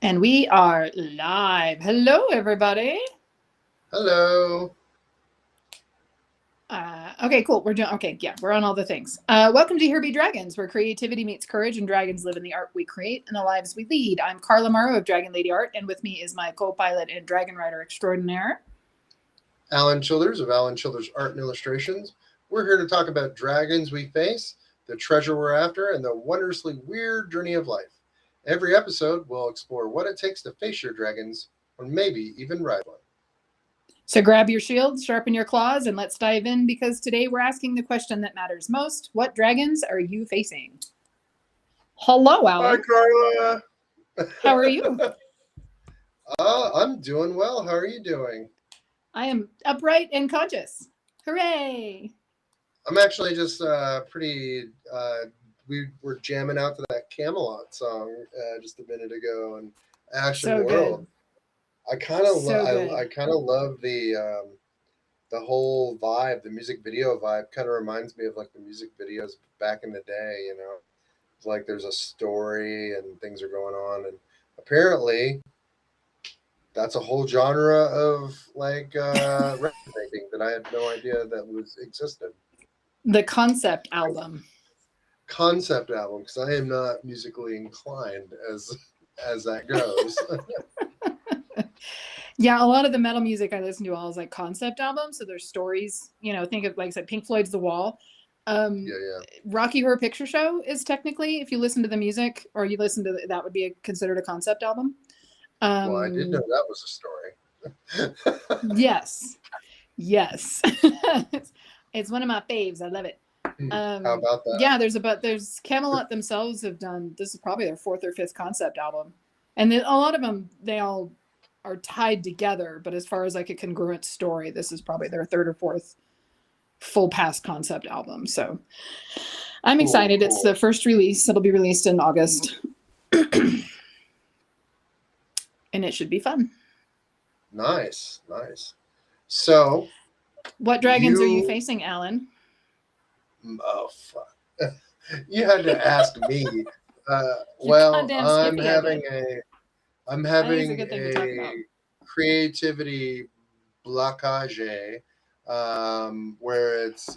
And we are live. Hello, everybody. Hello. Okay, cool. We're on all the things. Welcome to Here Be Dragons, where creativity meets courage and dragons live in the art we create and the lives we lead. I'm Carla Morrow of DragonLady Art, and with me is my co-pilot and dragon rider extraordinaire, Alan Childers of Alan Childers Art and Illustrations. We're here to talk about dragons we face, the treasure we're after, and the wondrously weird journey of life. Every episode, we'll explore what it takes to face your dragons, or maybe even ride one. So grab your shields, sharpen your claws, and let's dive in, because today we're asking the question that matters most. What dragons are you facing? Hello, Alan. Hi, Carla. How are you? I'm doing well. How are you doing? I am upright and conscious. Hooray! I'm actually just we were jamming out to that Camelot song just a minute ago, and Ashen So World. good. I kind of So I kind of love the whole vibe. The music video vibe kind of reminds me of like the music videos back in the day. You know, it's like there's a story and things are going on, and apparently that's a whole genre of like record making that I had no idea that was existed. The concept album. Concept album, because I am not musically inclined as that goes. Yeah, a lot of the metal music I listen to all is like concept albums. So there's stories, think of, like I said, Pink Floyd's The Wall. Yeah. Rocky Horror Picture Show is technically, if you listen to the music or you listen to that would be considered a concept album. Well, I did know that was a story. Yes. It's one of my faves. I love it. How about that? Yeah, there's Camelot themselves have done, this is probably their fourth or fifth concept album. And then a lot of them, they all are tied together, but as far as like a congruent story, this is probably their third or fourth full past concept album. So I'm excited. Cool. It's the first release. It'll be released in August. And it should be fun. Nice. So what dragons are you facing, Alan? Oh, fuck. You had to ask me. Well, I'm having a creativity blockage, where it's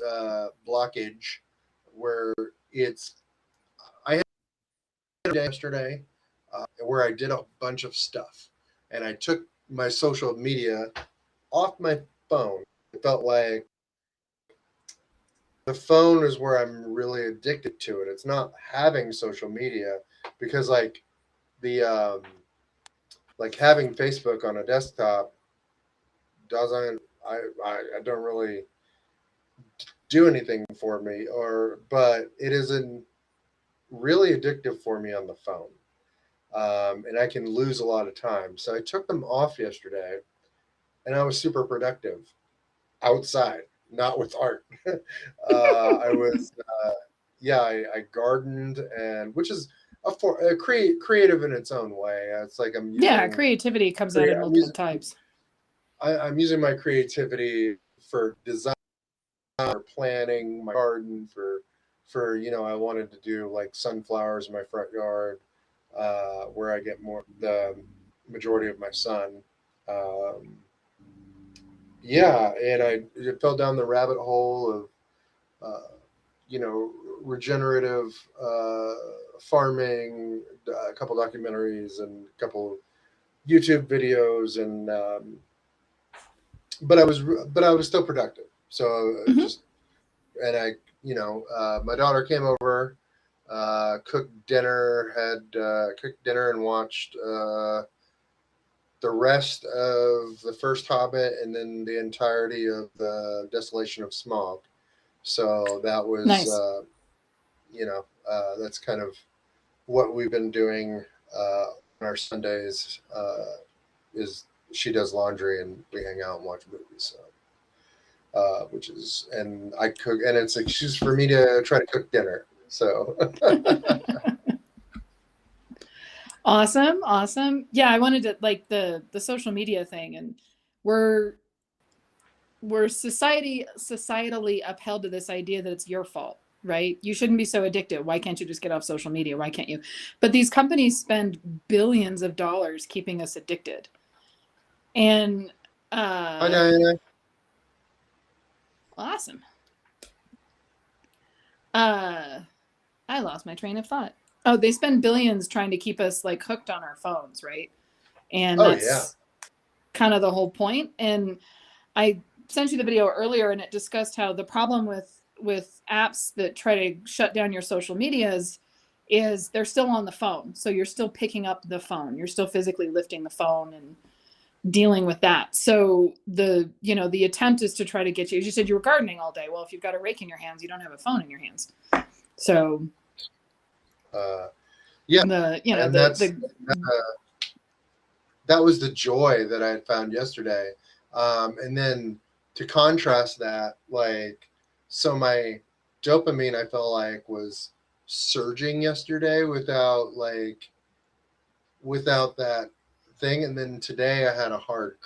blockage, where I had a day yesterday where I did a bunch of stuff, and I took my social media off my phone. It felt like the phone is where I'm really addicted to it. It's not having social media, because like the like having Facebook on a desktop doesn't I don't really do anything for me, but it isn't really addictive for me on the phone. And I can lose a lot of time. So I took them off yesterday, and I was super productive outside, not with art. I was, I gardened, and which is a creative in its own way. It's like creativity comes out in multiple types. I'm using my creativity for design, for planning my garden, for I wanted to do like sunflowers in my front yard, where I get the majority of my sun. And I fell down the rabbit hole of, regenerative farming, a couple documentaries and a couple YouTube videos, and but I was still productive. So my daughter came over, cooked dinner and watched the rest of the first Hobbit, and then the entirety of the Desolation of Smaug. So that was nice. That's kind of what we've been doing on our Sundays. Is she does laundry and we hang out and watch movies. So, and I cook, and it's an excuse for me to try to cook dinner. So. Awesome. Yeah, I wanted to, like, the social media thing, and we're societally upheld to this idea that it's your fault, right? You shouldn't be so addicted. Why can't you just get off social media? Why can't you? But these companies spend billions of dollars keeping us addicted. And Hi, Diana. awesome. I lost my train of thought. Oh, they spend billions trying to keep us like hooked on our phones, right? And that's kind of the whole point. And I sent you the video earlier, and it discussed how the problem with apps that try to shut down your social medias is they're still on the phone. So you're still picking up the phone. You're still physically lifting the phone and dealing with that. So the attempt is to try to get you, as you said, you were gardening all day. Well, if you've got a rake in your hands, you don't have a phone in your hands. So yeah, and that was the joy that I had found yesterday. And then to contrast that, like, so my dopamine, I felt like, was surging yesterday without that thing. And then today I had a hard,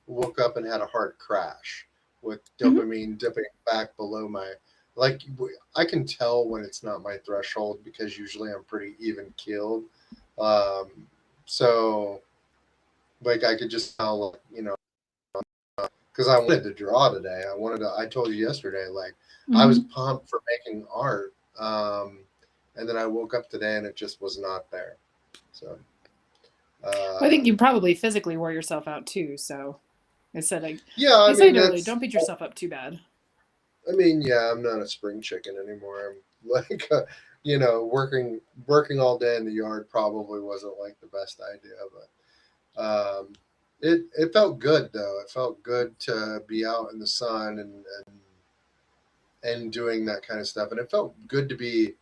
woke up and had a hard crash with dopamine dipping back below my, I can tell when it's not my threshold because usually I'm pretty even keeled. So like I could just tell, because I wanted to draw today. I told you yesterday, I was pumped for making art. And then I woke up today and it just was not there. So I think you probably physically wore yourself out too. So I said, don't beat yourself up too bad. I mean, yeah, I'm not a spring chicken anymore. I'm like, working all day in the yard probably wasn't like the best idea, but it felt good though. It felt good to be out in the sun and doing that kind of stuff, and it felt good to be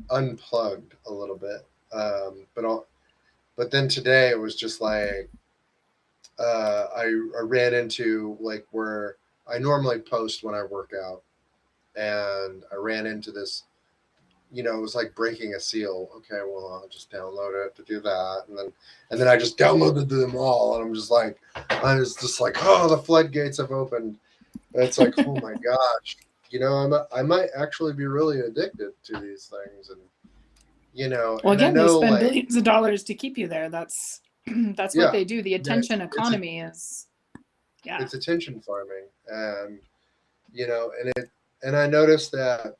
unplugged a little bit. But then today it was just like I ran into where I normally post when I work out, and I ran into this. It was like breaking a seal. Okay, well, I'll just download it to do that, and then I just downloaded them all, and I was just like, oh, the floodgates have opened. And it's like, oh my gosh, I might actually be really addicted to these things, and Well, again, they spend billions of dollars to keep you there. That's what they do. The attention economy is, it's attention farming, and and I noticed that,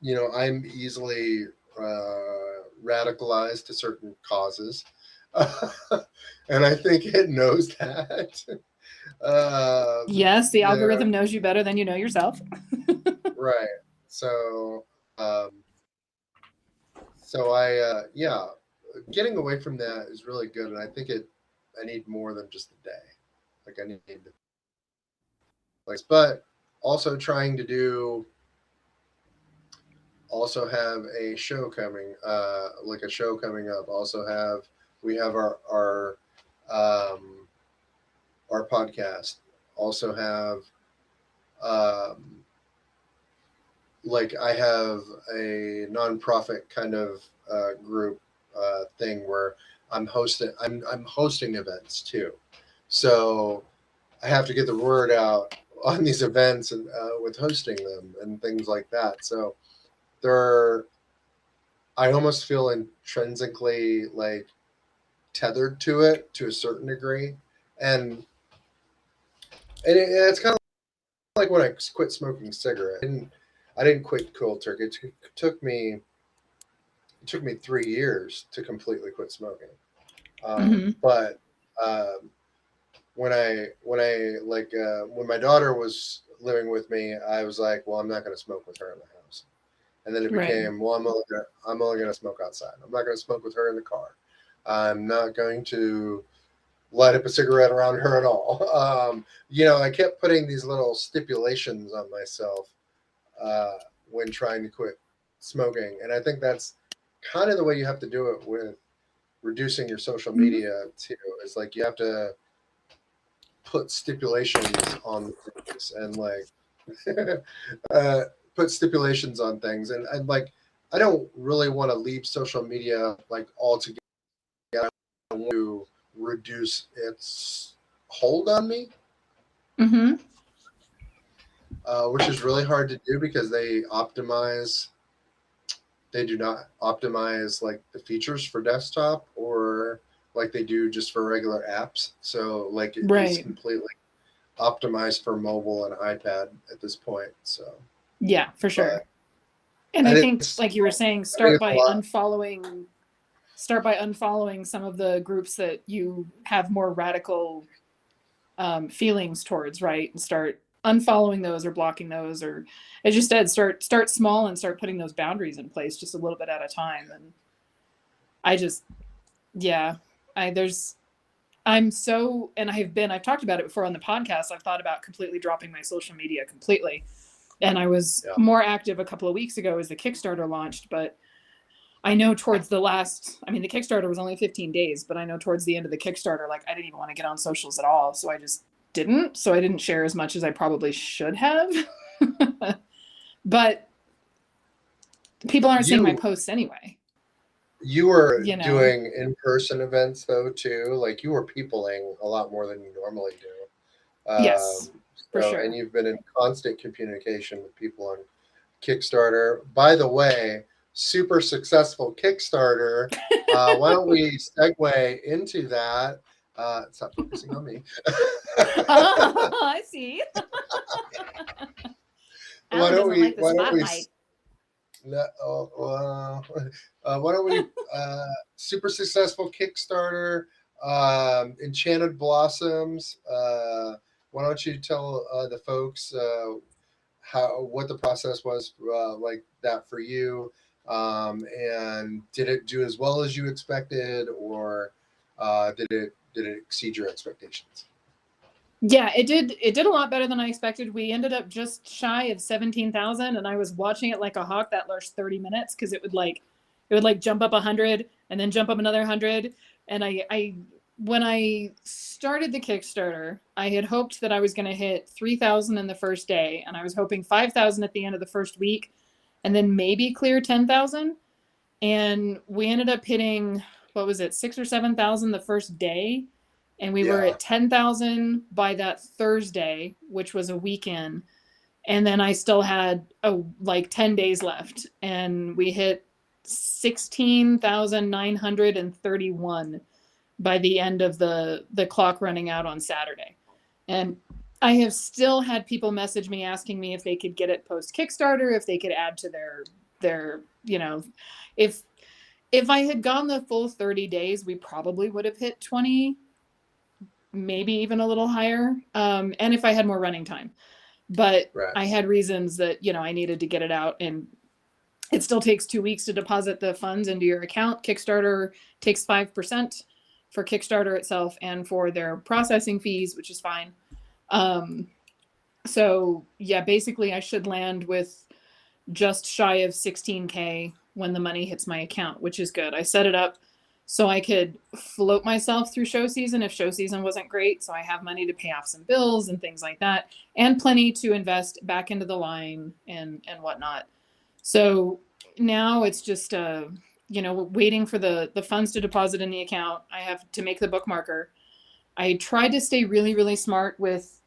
I'm easily radicalized to certain causes, and I think it knows that. Yes, the algorithm knows you better than you know yourself. Right. So, getting away from that is really good, and I think I need more than just a day. Like I need, but also trying to also have a show coming, a show coming up. We have our podcast. Also have, I have a nonprofit kind of group thing where I'm hosting events too. So I have to get the word out on these events and with hosting them and things like that. So I almost feel intrinsically tethered to it to a certain degree, and it's kind of like when I quit smoking cigarettes. I didn't quit cold turkey. It took me 3 years to completely quit smoking. But when my daughter was living with me, I was like, well, I'm not going to smoke with her in the house. And then it became, well, I'm only going to smoke outside. I'm not going to smoke with her in the car. I'm not going to light up a cigarette around her at all. I kept putting these little stipulations on myself when trying to quit smoking. And I think that's kind of the way you have to do it with reducing your social media too. It's like you have to put stipulations on things and put stipulations on things. And I don't really want to leave social media altogether. I want to reduce its hold on me. Which is really hard to do because they optimize they do not optimize like the features for desktop or like they do just for regular apps. So like it is Right. completely optimized for mobile and iPad at this point. So Yeah, for sure. but And I I think think, it's like you were saying, I think it's a lot. start by unfollowing some of the groups that you have more radical feelings towards, right? And start unfollowing those or blocking those, or as you said, start small and start putting those boundaries in place just a little bit at a time. And I just, yeah, I there's I'm so, and I've talked about it before on the podcast. I've thought about completely dropping my social media completely. And I was Yeah. more active a couple of weeks ago as the Kickstarter launched, but I know towards the Kickstarter was only 15 days, but I know towards the end of the Kickstarter, like I didn't even want to get on socials at all. So I just didn't. So I didn't share as much as I probably should have. But people aren't seeing my You posts anyway, you were you know? doing in-person events though too. Like you were peopling a lot more than you normally do. Yes, for So and sure. you've been in constant communication with people on Kickstarter. By the way, super successful Kickstarter. Why don't we segue into that? Stop focusing on me. I see. why Alan don't doesn't we? like the Why don't we? spotlight. No, why don't we? Super successful Kickstarter, Enchanted Blossoms. Why don't you tell the folks what the process was like that for you, and did it do as well as you expected, or did it exceed your expectations? Yeah, it did a lot better than I expected. We ended up just shy of 17,000, and I was watching it like a hawk that last 30 minutes because it would jump up 100 and then jump up another 100. And I when I started the Kickstarter, I had hoped that I was going to hit 3,000 in the first day, and I was hoping 5,000 at the end of the first week, and then maybe clear 10,000. And we ended up hitting, what was it, 6 or 7,000 the first day, and we were Yeah, at 10,000 by that Thursday, which was a weekend. And then I still had like 10 days left, and we hit 16,931 by the end of the clock running out on Saturday. And I have still had people message me asking me if they could get it post Kickstarter, if they could add to their if if I had gone the full 30 days, we probably would have hit 20, maybe even a little higher. And if I had more running time. But right. I had reasons that, I needed to get it out, and it still takes 2 weeks to deposit the funds into your account. Kickstarter takes 5% for Kickstarter itself and for their processing fees, which is fine. So yeah, basically I should land with just shy of 16K when the money hits my account, which is good. I set it up so I could float myself through show season if show season wasn't great. So I have money to pay off some bills and things like that, and plenty to invest back into the line and whatnot. So now it's just waiting for the funds to deposit in the account. I have to make the bookmarker. I tried to stay really, really smart with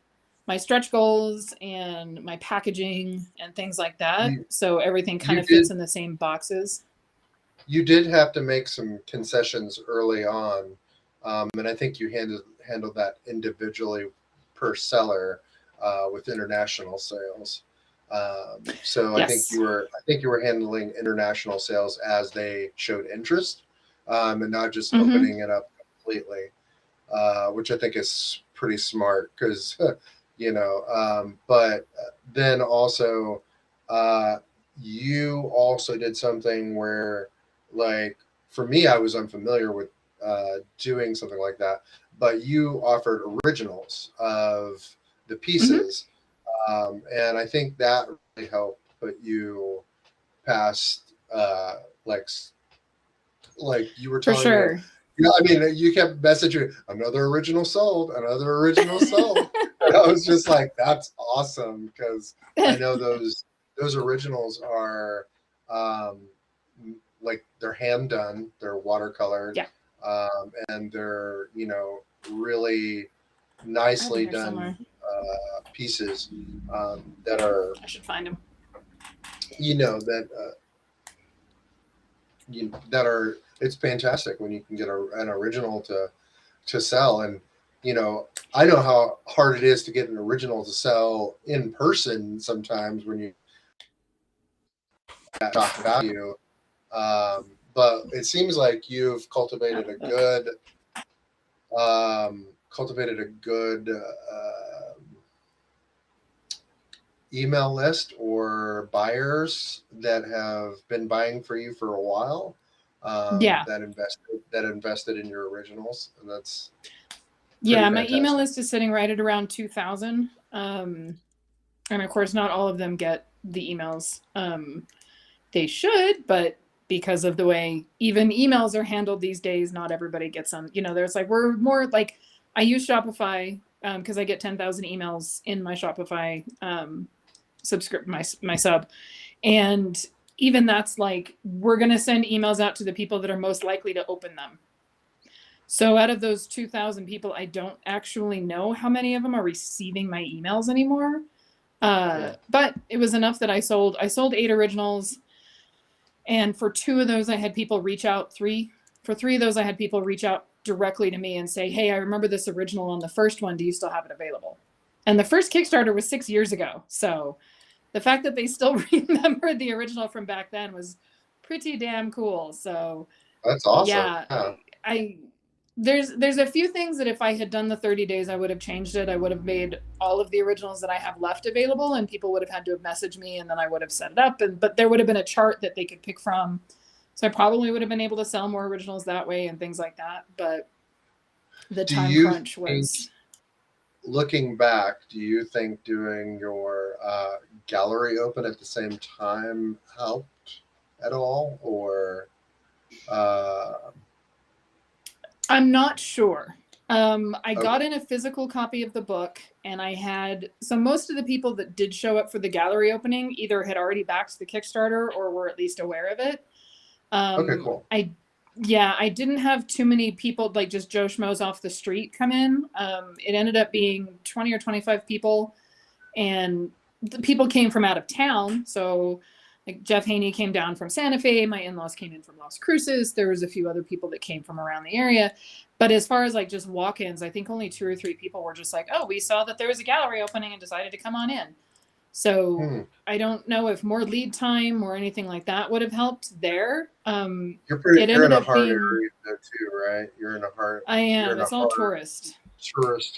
my stretch goals and my packaging and things like that. You So everything kind you of fits did in the same boxes. you did have to make some concessions early on, and I think you handled that individually per seller with international sales. So Yes. I think you were handling international sales as they showed interest, and not just Mm-hmm. opening it up completely, which I think is pretty smart because but then also uh, you also did something where like for me I was unfamiliar with doing something like that, but you offered originals of the Mm-hmm. pieces, and I think that really helped put you past like you were For telling me. sure. Yeah, I mean, you kept messaging another original sold, another original sold. And I was just like, that's awesome because I know those originals are um, like they're hand done, they're watercolored, Yeah. and they're really I have them nicely here done somewhere. pieces that are I should find them. that that are, it's fantastic when you can get an original to sell. And I know how hard it is to get an original to sell in person sometimes when you talk value. But it seems like you've cultivated a good email list or buyers that have been buying for you for a while. Yeah. That invested in your originals, and that's my email list is sitting right at around 2,000. And of course, not all of them get the emails. They should, but because of the way even emails are handled these days, not everybody gets them. There's we're more like, I use Shopify because I get 10,000 emails in my Shopify my sub. And even that's we're going to send emails out to the people that are most likely to open them. So out of those 2,000 people, I don't actually know how many of them are receiving my emails anymore. But it was enough that I sold 8 originals. And for 2 of those, I had people reach out. For 3 of those, I had people reach out directly to me and say, hey, I remember this original on the first one. Do you still have it available? And the first Kickstarter was 6 years ago. So the fact that they still remember the original from back then was pretty damn cool. So that's awesome. Yeah. There's a few things that if I had done the 30 days, I would have changed it. I would have made all of the originals that I have left available, and people would have had to have messaged me, and then I would have set it up. But there would have been a chart that they could pick from. So I probably would have been able to sell more originals that way and things like that. But the time crunch was... Looking back, do you think doing your gallery open at the same time helped at all? Or... I'm not sure. I got in a physical copy of the book, and so most of the people that did show up for the gallery opening either had already backed the Kickstarter or were at least aware of it. Okay, cool. I didn't have too many people, just Joe Schmoes off the street, come in. It ended up being 20 or 25 people, and the people came from out of town. So Jeff Haney came down from Santa Fe. My in-laws came in from Las Cruces. There was a few other people that came from around the area. But as far as just walk-ins, I think only 2 or 3 people were just oh, we saw that there was a gallery opening and decided to come on in. So I don't know if more lead time or anything like that would have helped there. You're in a hard area though too, right? You're in a hard... I am. It's all tourist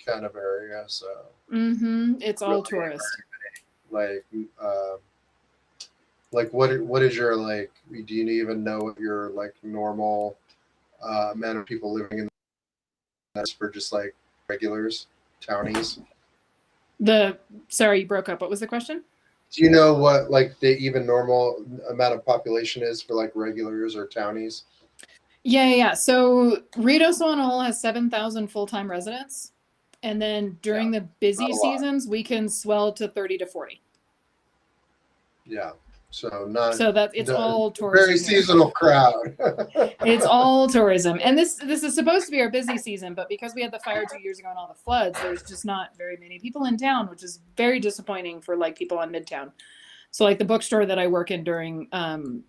kind of area, so... It's all tourist. What is your do you even know what your normal amount of people living in that's for just regulars, townies? Sorry, you broke up. What was the question? Do you know what the even normal amount of population is for regulars or townies? Yeah. So Rideau on a whole has 7,000 full-time residents, and then during the busy seasons, we can swell to 30 to 40. Yeah. So it's all tourism. Very seasonal crowd. It's all tourism, and this is supposed to be our busy season, but because we had the fire 2 years ago and all the floods, there's just not very many people in town, which is very disappointing for people on Midtown. So the bookstore that I work in during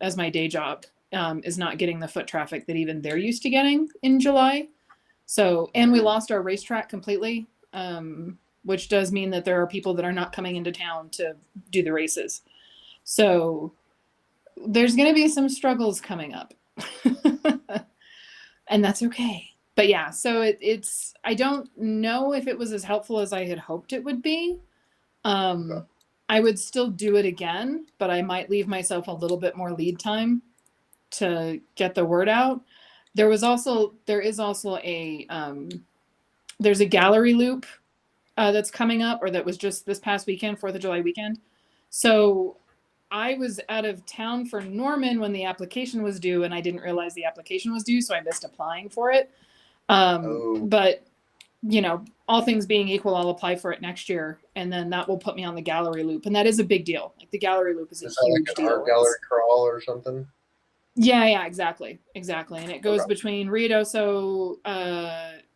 as my day job is not getting the foot traffic that even they're used to getting in July. So, and we lost our racetrack completely, which does mean that there are people that are not coming into town to do the races. So there's going to be some struggles coming up and that's okay. But yeah, so I don't know if it was as helpful as I had hoped it would be. I would still do it again, but I might leave myself a little bit more lead time to get the word out. There is also a there's a gallery loop that's coming up, or that was just this past weekend, 4th of July weekend. So I was out of town for Norman when the application was due, and I didn't realize the application was due, so I missed applying for it. But all things being equal, I'll apply for it next year, and then that will put me on the gallery loop, and that is a big deal. The gallery loop is a huge deal. Art gallery crawl or something? Yeah, exactly. And it goes between Ruidoso,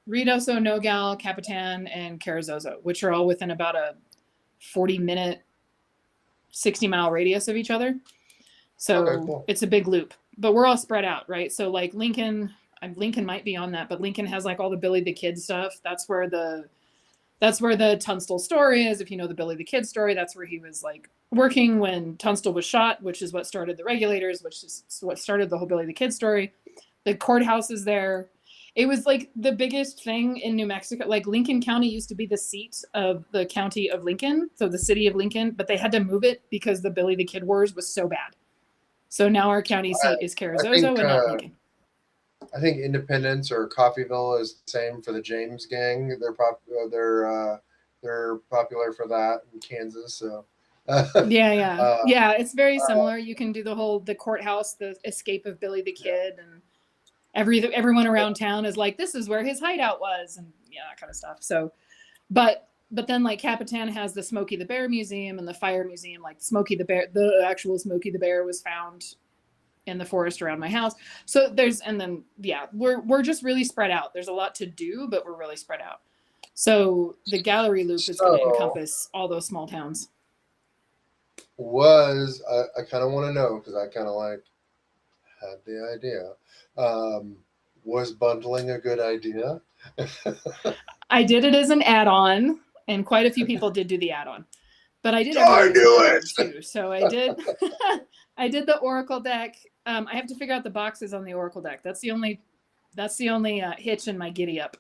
Nogal, Capitan, and Carrizozo, which are all within about a 40-minute, 60-mile radius of each other. So It's a big loop. but we're all spread out, right? So like Lincoln might be on that, but Lincoln has like all the Billy the Kid stuff. That's where the Tunstall story is. If you know the Billy the Kid story, that's where he was like working when Tunstall was shot, which is what started the Regulators, which is what started the whole Billy the Kid story. The courthouse is there. It was like the biggest thing in New Mexico. Like Lincoln County used to be the seat of the county of Lincoln, so the city of Lincoln, but they had to move it because the Billy the Kid wars was so bad. So now our county seat is Carrizozo and not Lincoln. I think Independence or Coffeyville is the same for the James Gang. They're popular for that in Kansas. So yeah, it's very similar. You can do the courthouse, the escape of Billy the Kid, and everyone around town is like, this is where his hideout was, and that kind of stuff. So, but then like Capitan has the Smokey the Bear Museum and the Fire Museum. Like Smokey the Bear, the actual Smokey the Bear was found in the forest around my house. So we're just really spread out. There's a lot to do, but we're really spread out. So the gallery loop is going to encompass all those small towns. I kind of want to know, because I kind of had the idea. Was bundling a good idea? I did it as an add-on, and quite a few people did do the add-on. But I did it too. So I did I did the Oracle deck. I have to figure out the boxes on the Oracle deck. That's the only hitch in my giddy up,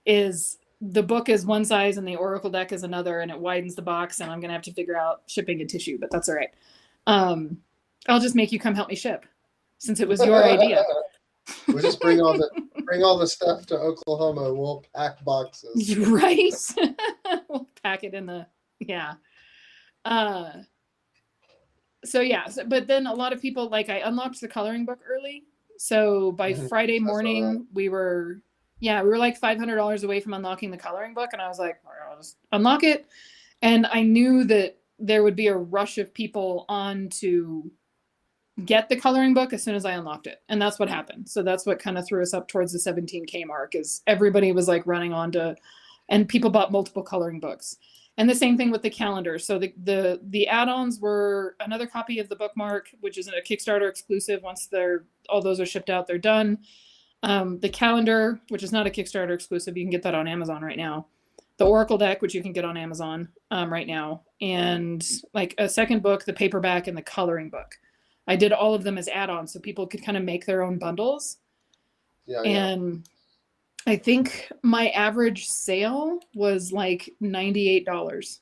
is the book is one size and the Oracle deck is another, and it widens the box, and I'm gonna have to figure out shipping and tissue, but that's all right. I'll just make you come help me ship, since it was your idea. We'll just bring all the stuff to Oklahoma. We'll pack boxes. Right. We'll pack it in the but then a lot of people, like, I unlocked the coloring book early, so by Friday morning we were like $500 away from unlocking the coloring book, and I was like, I'll just unlock it. And I knew that there would be a rush of people on to get the coloring book as soon as I unlocked it, and that's what happened. So that's what kind of threw us up towards the 17K mark, is everybody was like running on to, and people bought multiple coloring books. And the same thing with the calendar. So the add-ons were another copy of the bookmark, which is a Kickstarter exclusive. Once all those are shipped out, they're done. The calendar, which is not a Kickstarter exclusive, you can get that on Amazon right now. The Oracle deck, which you can get on Amazon right now, and like a second book, the paperback, and the coloring book. I did all of them as add-ons so people could kind of make their own bundles. And I think my average sale was like $98,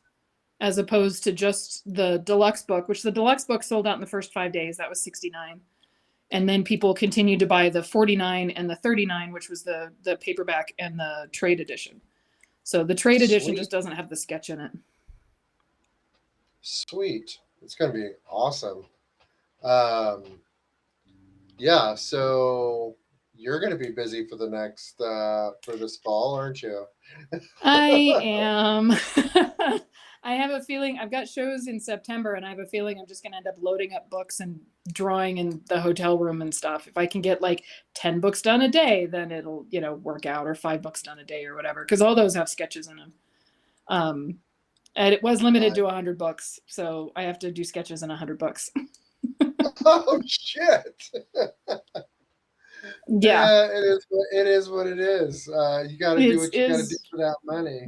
as opposed to just the deluxe book, which the deluxe book sold out in the first 5 days. That was $69. And then people continued to buy the $49 and the $39, which was the paperback and the trade edition. So the trade edition just doesn't have the sketch in it. Sweet. It's going to be awesome. So you're going to be busy for the next for this fall, aren't you? I am. I have a feeling I've got shows in September, and I have a feeling I'm just going to end up loading up books and drawing in the hotel room and stuff. If I can get like 10 books done a day, then it'll, work out, or 5 books done a day or whatever, because all those have sketches in them. And it was limited to 100 books, so I have to do sketches in 100 books. Oh shit! Yeah, it is what it is. You got to do what you got to do for that money.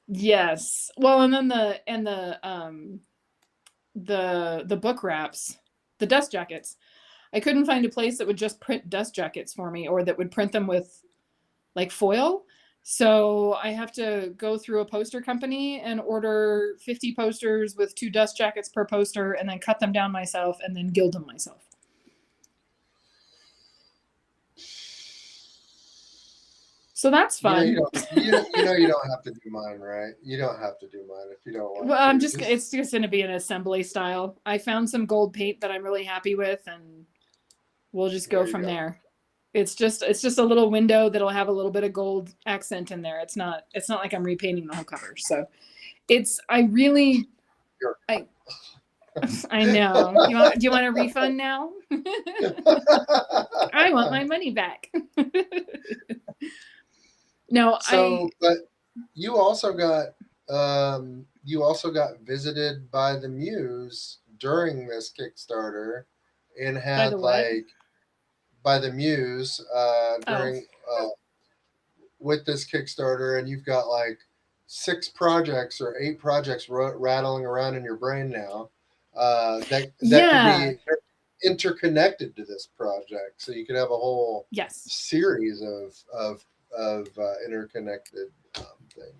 Yes. Well, and then the book wraps, the dust jackets. I couldn't find a place that would just print dust jackets for me, or that would print them with like foil. So I have to go through a poster company and order 50 posters with 2 dust jackets per poster, and then cut them down myself and then gild them myself. So that's fun. You don't have to do mine, right? You don't have to do mine if you don't want. Well, it's just going to be an assembly style. I found some gold paint that I'm really happy with, and we'll just go from there. It's just a little window that'll have a little bit of gold accent in there. It's not like I'm repainting the whole cover. So I know. Do you want a refund now? I want my money back. No, but you also got visited by the Muse during this Kickstarter, and had by the Muse during with this Kickstarter, and you've got like 6 projects or 8 projects rattling around in your brain now that could be interconnected to this project, so you could have a whole series of interconnected things.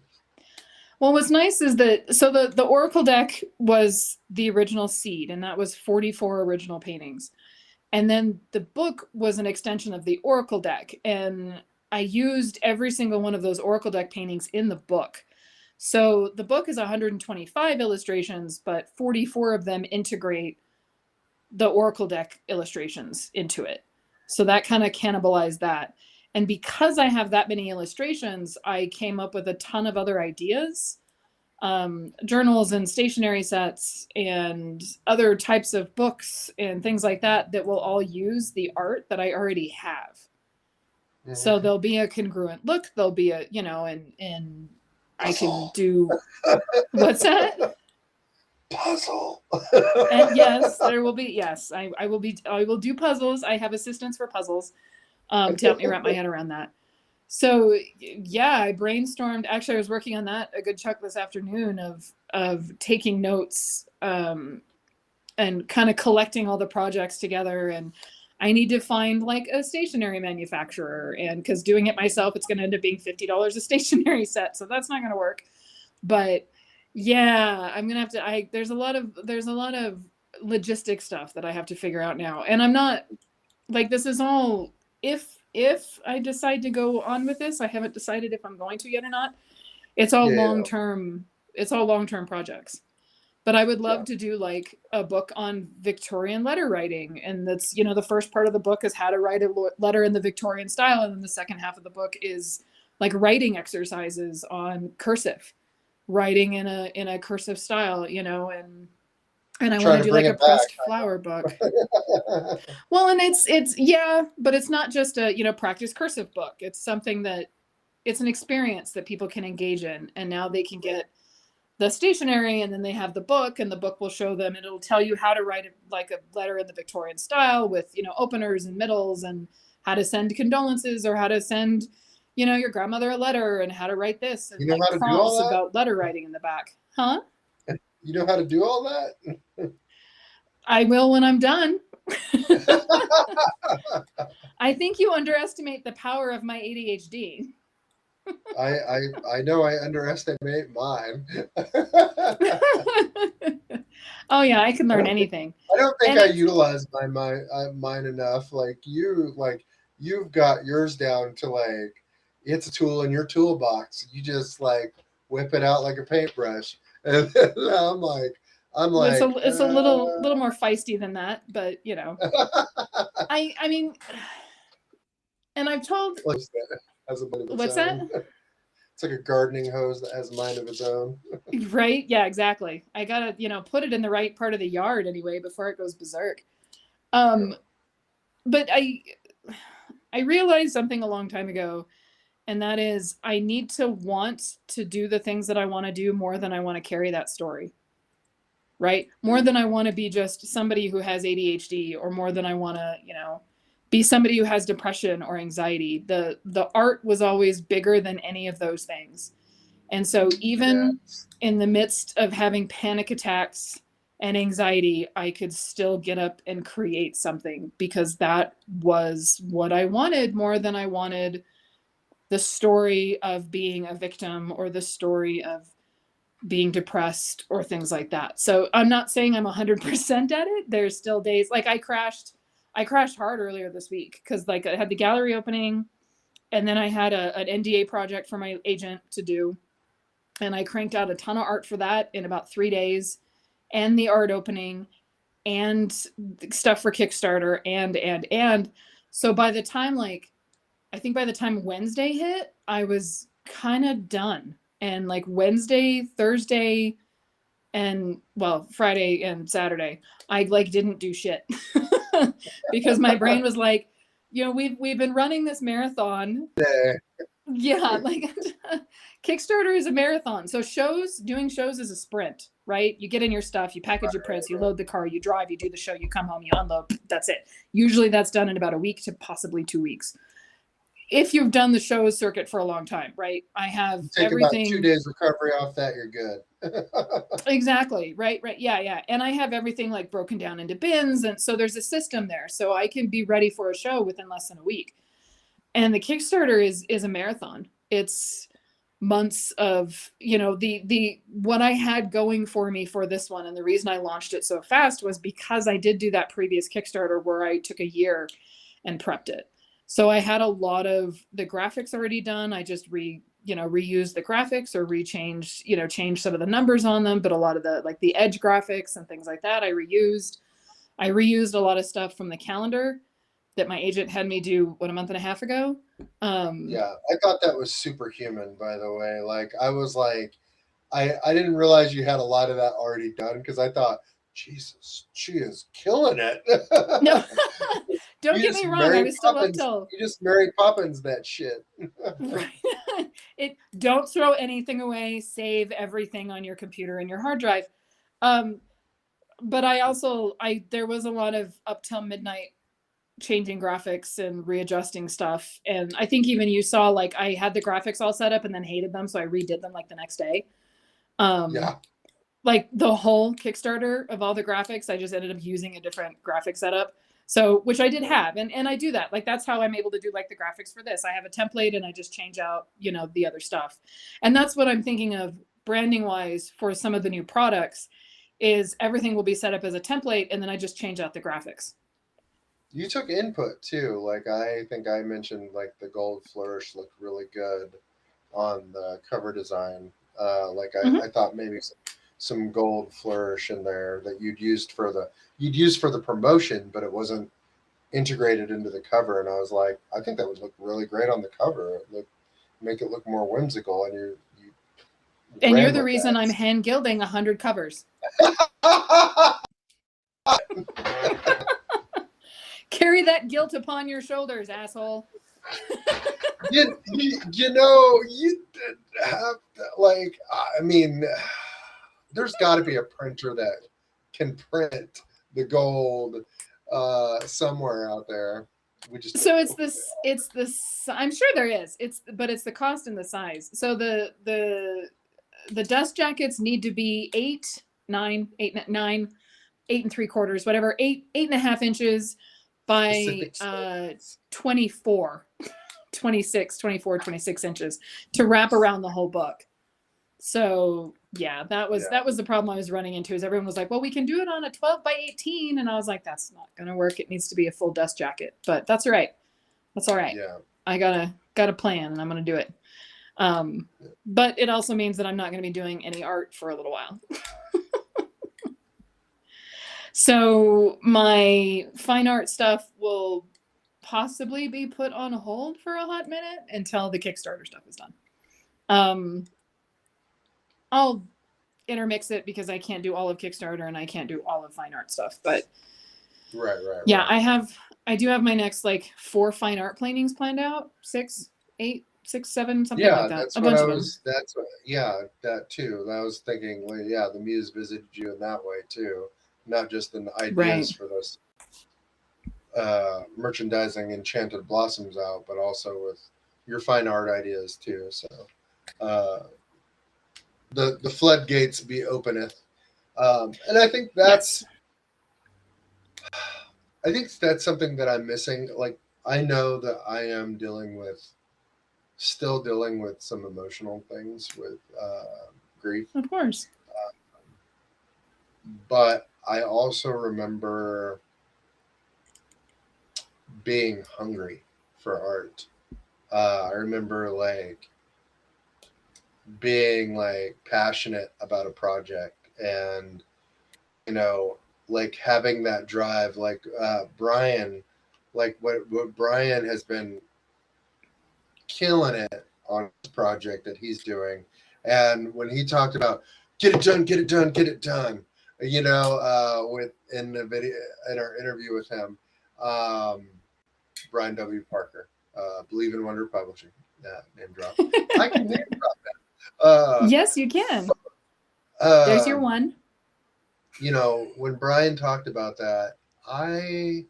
Well, what's nice is that the Oracle deck was the original seed, and that was 44 original paintings. And then the book was an extension of the Oracle deck, and I used every single one of those Oracle deck paintings in the book. So the book is 125 illustrations, but 44 of them integrate the Oracle deck illustrations into it. So that kind of cannibalized that. And because I have that many illustrations, I came up with a ton of other ideas, journals and stationery sets and other types of books and things like that will all use the art that I already have. Mm-hmm. So there'll be a congruent look. There'll be a, and I can do, what's that? Puzzle. And yes, there will be, I will do puzzles. I have assistants for puzzles to help me wrap my head around that. So yeah, I brainstormed. Actually, I was working on that a good chunk this afternoon of taking notes and kind of collecting all the projects together. And I need to find like a stationery manufacturer, and because doing it myself, it's going to end up being $50 a stationery set. So that's not going to work. But yeah, I'm going to have to, there's a lot of logistic stuff that I have to figure out now. And I'm not like, this is all, if I decide to go on with this, I haven't decided if I'm going to yet or not. It's all long-term projects. But I would love to do like a book on Victorian letter writing. And that's, the first part of the book is how to write a letter in the Victorian style. And then the second half of the book is like writing exercises on cursive, writing in a cursive style, and I want to do like a pressed flower book. Well, and it's but it's not just a, practice cursive book. It's something that it's an experience that people can engage in. And now they can get the stationery, and then they have the book, and the book will show them, and it'll tell you how to write like a letter in the Victorian style with, openers and middles, and how to send condolences, or how to send, your grandmother a letter, and how to write this, and how to do all that? About letter writing in the back. Huh? You know how to do all that? I will when I'm done. I think you underestimate the power of my ADHD. I know I underestimate mine. Oh yeah, I can learn anything. I don't think I utilize mine enough. Like you've got yours down to like, it's a tool in your toolbox. You just like whip it out like a paintbrush. And then I'm like, it's a little more feisty than that, but I mean, and I've told. What's that? It's like a gardening hose that has a mind of its own. Right? Yeah, exactly. I gotta, put it in the right part of the yard anyway before it goes berserk. But I realized something a long time ago, and that is I need to want to do the things that I want to do more than I want to carry that story. Right? More than I want to be just somebody who has ADHD, or more than I want to, be somebody who has depression or anxiety. The art was always bigger than any of those things. And so even in the midst of having panic attacks and anxiety, I could still get up and create something, because that was what I wanted more than I wanted the story of being a victim, or the story of being depressed, or things like that. So I'm not saying I'm 100% at it. There's still days like I crashed hard earlier this week, because like I had the gallery opening, and then I had an NDA project for my agent to do, and I cranked out a ton of art for that in about 3 days, and the art opening, and stuff for Kickstarter, and so by the time I think by the time Wednesday hit, I was kind of done. And like Wednesday, Thursday, and Friday and Saturday, I didn't do shit. Because my brain was like, we've been running this marathon Yeah, like Kickstarter is a marathon. So doing shows is a sprint, right? You get in your stuff, you package your prints, you load the car, you drive, you do the show, you come home, you unload, that's it. Usually that's done in about a week to possibly 2 weeks. If you've done the show circuit for a long time, right? I have You take about 2 days recovery off that, you're good. Exactly. Right. Yeah. Yeah. And I have everything like broken down into bins. And so there's a system there. So I can be ready for a show within less than a week. And the Kickstarter is a marathon. It's months of, the what I had going for me for this one. And the reason I launched it so fast was because I did do that previous Kickstarter where I took a year and prepped it. So I had a lot of the graphics already done. I just reused the graphics or changed some of the numbers on them, but a lot of the edge graphics and things like that I reused. I reused a lot of stuff from the calendar that my agent had me do a month and a half ago. Yeah, I thought that was superhuman, by the way. Like, I was like, I didn't realize you had a lot of that already done, because I thought, Jesus, she is killing it. No, don't get me wrong. I was still up till you just Mary Poppins that shit. Right. Don't throw anything away. Save everything on your computer and your hard drive. But there was a lot of up till midnight changing graphics and readjusting stuff. And I think even you saw, like, I had the graphics all set up and then hated them, so I redid them like the next day. Yeah. Like the whole Kickstarter of all the graphics, I just ended up using a different graphic setup. So, which I did have, and I do that. Like, that's how I'm able to do like the graphics for this. I have a template and I just change out, the other stuff. And that's what I'm thinking of branding wise for some of the new products, is everything will be set up as a template and then I just change out the graphics. You took input too. Like, I think I mentioned, like, the gold flourish looked really good on the cover design. I thought maybe some gold flourish in there that you'd used for the promotion, but it wasn't integrated into the cover. And I was like, I think that would look really great on the cover. Make it look more whimsical. And you're the reason I'm hand gilding 100 covers. Carry that guilt upon your shoulders, asshole. you have, like, I mean, there's got to be a printer that can print the gold somewhere out there. So it's this. I'm sure there is. But it's the cost and the size. So the dust jackets need to be 8 and 3/4, 8.5 inches by 26 inches to wrap around the whole book. So yeah, that was the problem I was running into, is everyone was like, well, we can do it on a 12/18. And I was like, that's not going to work. It needs to be a full dust jacket, but that's all right. That's all right. Yeah. I got a plan and I'm going to do it. But it also means that I'm not going to be doing any art for a little while. So my fine art stuff will possibly be put on hold for a hot minute until the Kickstarter stuff is done. I'll intermix it because I can't do all of Kickstarter and I can't do all of fine art stuff. But right. Yeah, I do have my next like 4 fine art planings planned out. 6, 8, 6, 7, something like that. That's that too. I was thinking, well, yeah, the muse visited you in that way too, not just in the ideas for those merchandising Enchanted Blossoms out, but also with your fine art ideas too. So the floodgates be openeth, and I think that's something that I'm missing. Like, I know that I am still dealing with some emotional things with grief, of course, but I also remember being hungry for art. I remember like being like passionate about a project, and like having that drive, like Brian, like what Brian has been killing it on this project that he's doing. And when he talked about get it done, with in the video, in our interview with him, Brian W. Parker, Believe in Wonder Publishing, that name drop. I can name drop. Yes, you can. There's your one. You know, when Brian talked about that, I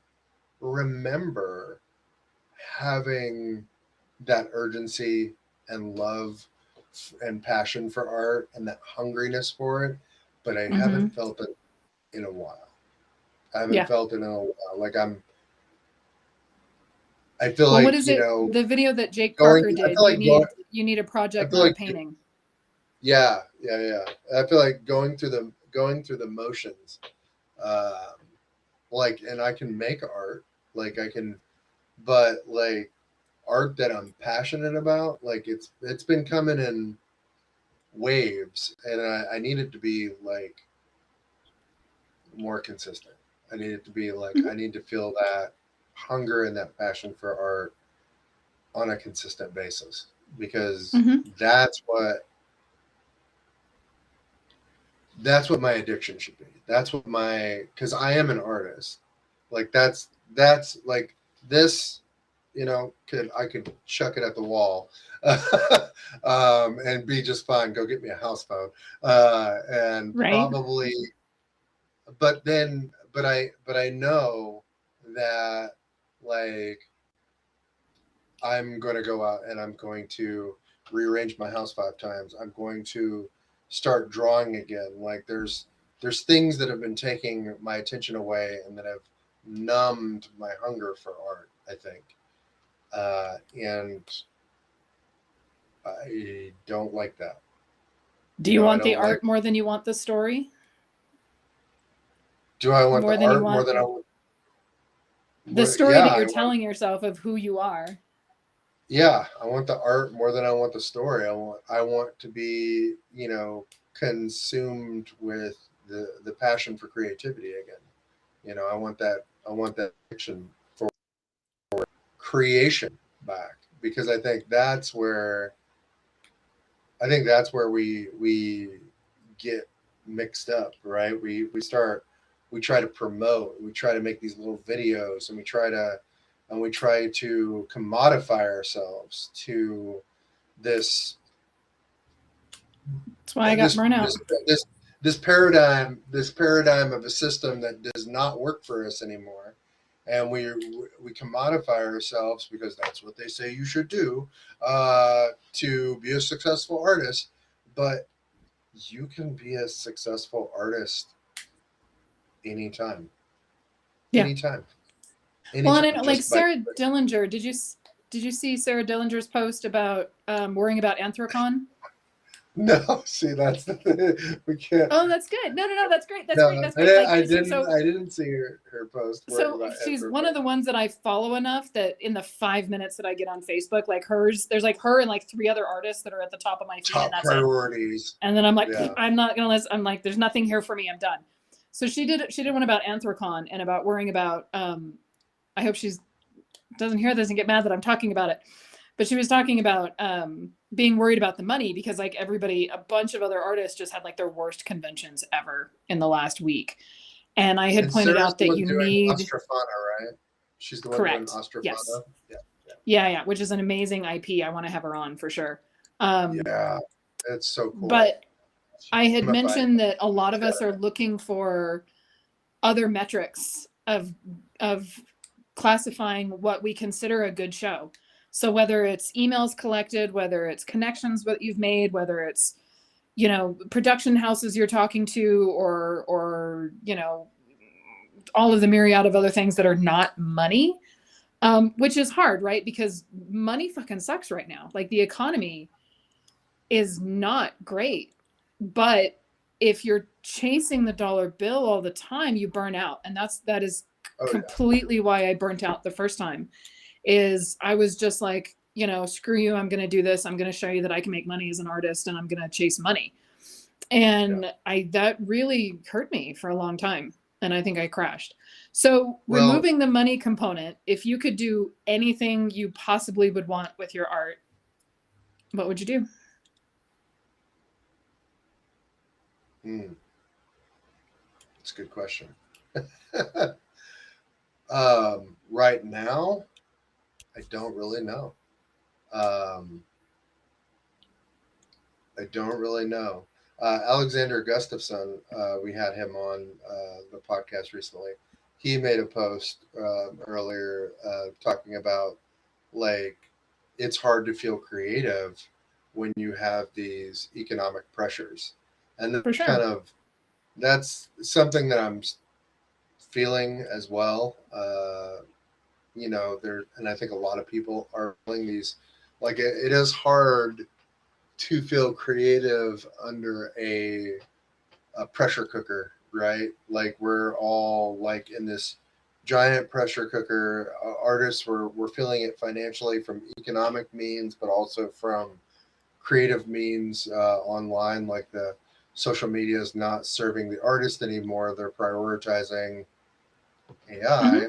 remember having that urgency and love and passion for art and that hungriness for it, but I haven't felt it in a while. I haven't felt it in a while. Like I feel well, like, what is you it? know, The video that Jake going, Parker I did. feel like You need a project, feel not like, a painting. yeah. I feel like going through the motions, like, and I can make art, like I can, but like art that I'm passionate about, like it's been coming in waves, and I need it to be like more consistent. I need it to be like, I need to feel that hunger and that passion for art on a consistent basis, because that's what my addiction should be. That's what because I am an artist. Like that's like this, you know, I could chuck it at the wall, and be just fine. Go get me a house phone, and Right. probably. But I know that, like, I'm going to go out and I'm going to rearrange my house 5 times. I'm going to start drawing again. Like there's things that have been taking my attention away and that have numbed my hunger for art, I think. And I don't like that. Do you want the art more than you want the story? Do I want more the than you art want more than I want the story that you're telling yourself of who you are? Yeah, I want the art more than I want the story. I want to be, you know, consumed with the passion for creativity again. You know, I want that action for creation back, because I think that's where we get mixed up, right? We try to promote, we try to make these little videos, and we try to commodify ourselves to this. That's why I got burnt out. This paradigm of a system that does not work for us anymore, and we commodify ourselves because that's what they say you should do, to be a successful artist. But you can be a successful artist anytime. Anytime. Well, and like Sarah Dillinger, did you see Sarah Dillinger's post about worrying about Anthrocon? No, see, that's the thing. We can't. Oh, that's good. No, that's great. That's great. That's great. I didn't see her post. So she's one of the ones that I follow enough that in the 5 minutes that I get on Facebook, like there's like her and like 3 other artists that are at the top of my feed. Top and that's priorities. It. And then I'm like, I'm not gonna listen. I'm like, there's nothing here for me. I'm done. So she did one about Anthrocon and about worrying about. I hope she's doesn't hear this and get mad that I'm talking about it. But she was talking about being worried about the money because like a bunch of other artists just had like their worst conventions ever in the last week. And I had pointed out that you need Ostrafana, right? She's the one correct. doing Ostrafana. Yes. Yeah, which is an amazing IP. I want to have her on for sure. Yeah, it's so cool. But I had mentioned that a lot of us are looking for other metrics of classifying what we consider a good show. So whether it's emails collected, whether it's connections that you've made, whether it's, you know, production houses you're talking to, or you know, all of the myriad of other things that are not money, which is hard, right? Because money fucking sucks right now. Like the economy is not great, but if you're chasing the dollar bill all the time, you burn out. And that is completely why I burnt out the first time. Is I was just like, you know, screw you, I'm going to do this. I'm going to show you that I can make money as an artist and I'm going to chase money. And that really hurt me for a long time. And I think I crashed. So removing the money component, if you could do anything you possibly would want with your art, what would you do? That's a good question. Right now, I don't really know. Um, I don't really know. Alexander Gustafsson, we had him on the podcast recently. He made a post earlier talking about like it's hard to feel creative when you have these economic pressures, and For that's sure. that's something that I'm feeling as well. There, and I think a lot of people are feeling these. Like it is hard to feel creative under a pressure cooker, right? Like we're all like in this giant pressure cooker. Artists we're feeling it financially from economic means, but also from creative means online. Like the social media is not serving the artist anymore; they're prioritizing AI,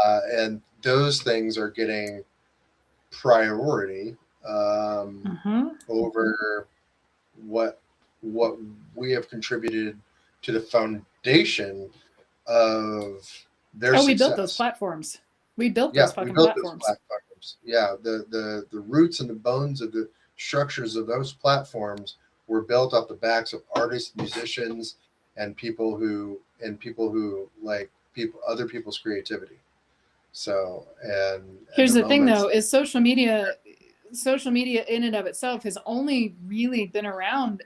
Mm-hmm. and those things are getting priority Mm-hmm. over what what we have contributed to the foundation of their Oh, we built those success. platforms. We built Yeah, those we fucking built those platforms. platforms. Yeah, the roots and the bones of the structures of those platforms were built off the backs of artists, musicians, and people who like people other people's creativity. So and Here's the the thing moments though, is social media in and of itself has only really been around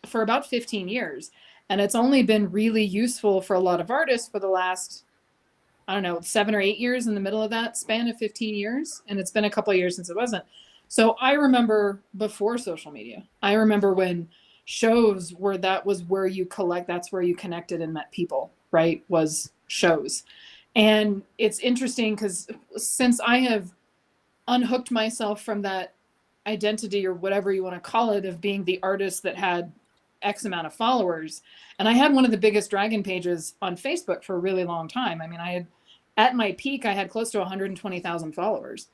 for about 15 years. And it's only been really useful for a lot of artists for the last, I don't know, 7 or 8 years, in the middle of that span of 15 years. And it's been a couple of years since it wasn't. So I remember before social media, I remember when shows were, that was where you collect, that's where you connected and met people, right? Was shows. And it's interesting because since I have unhooked myself from that identity, or whatever you want to call it, of being the artist that had X amount of followers. And I had one of the biggest dragon pages on Facebook for a really long time. I mean, at my peak, I had close to 120,000 followers.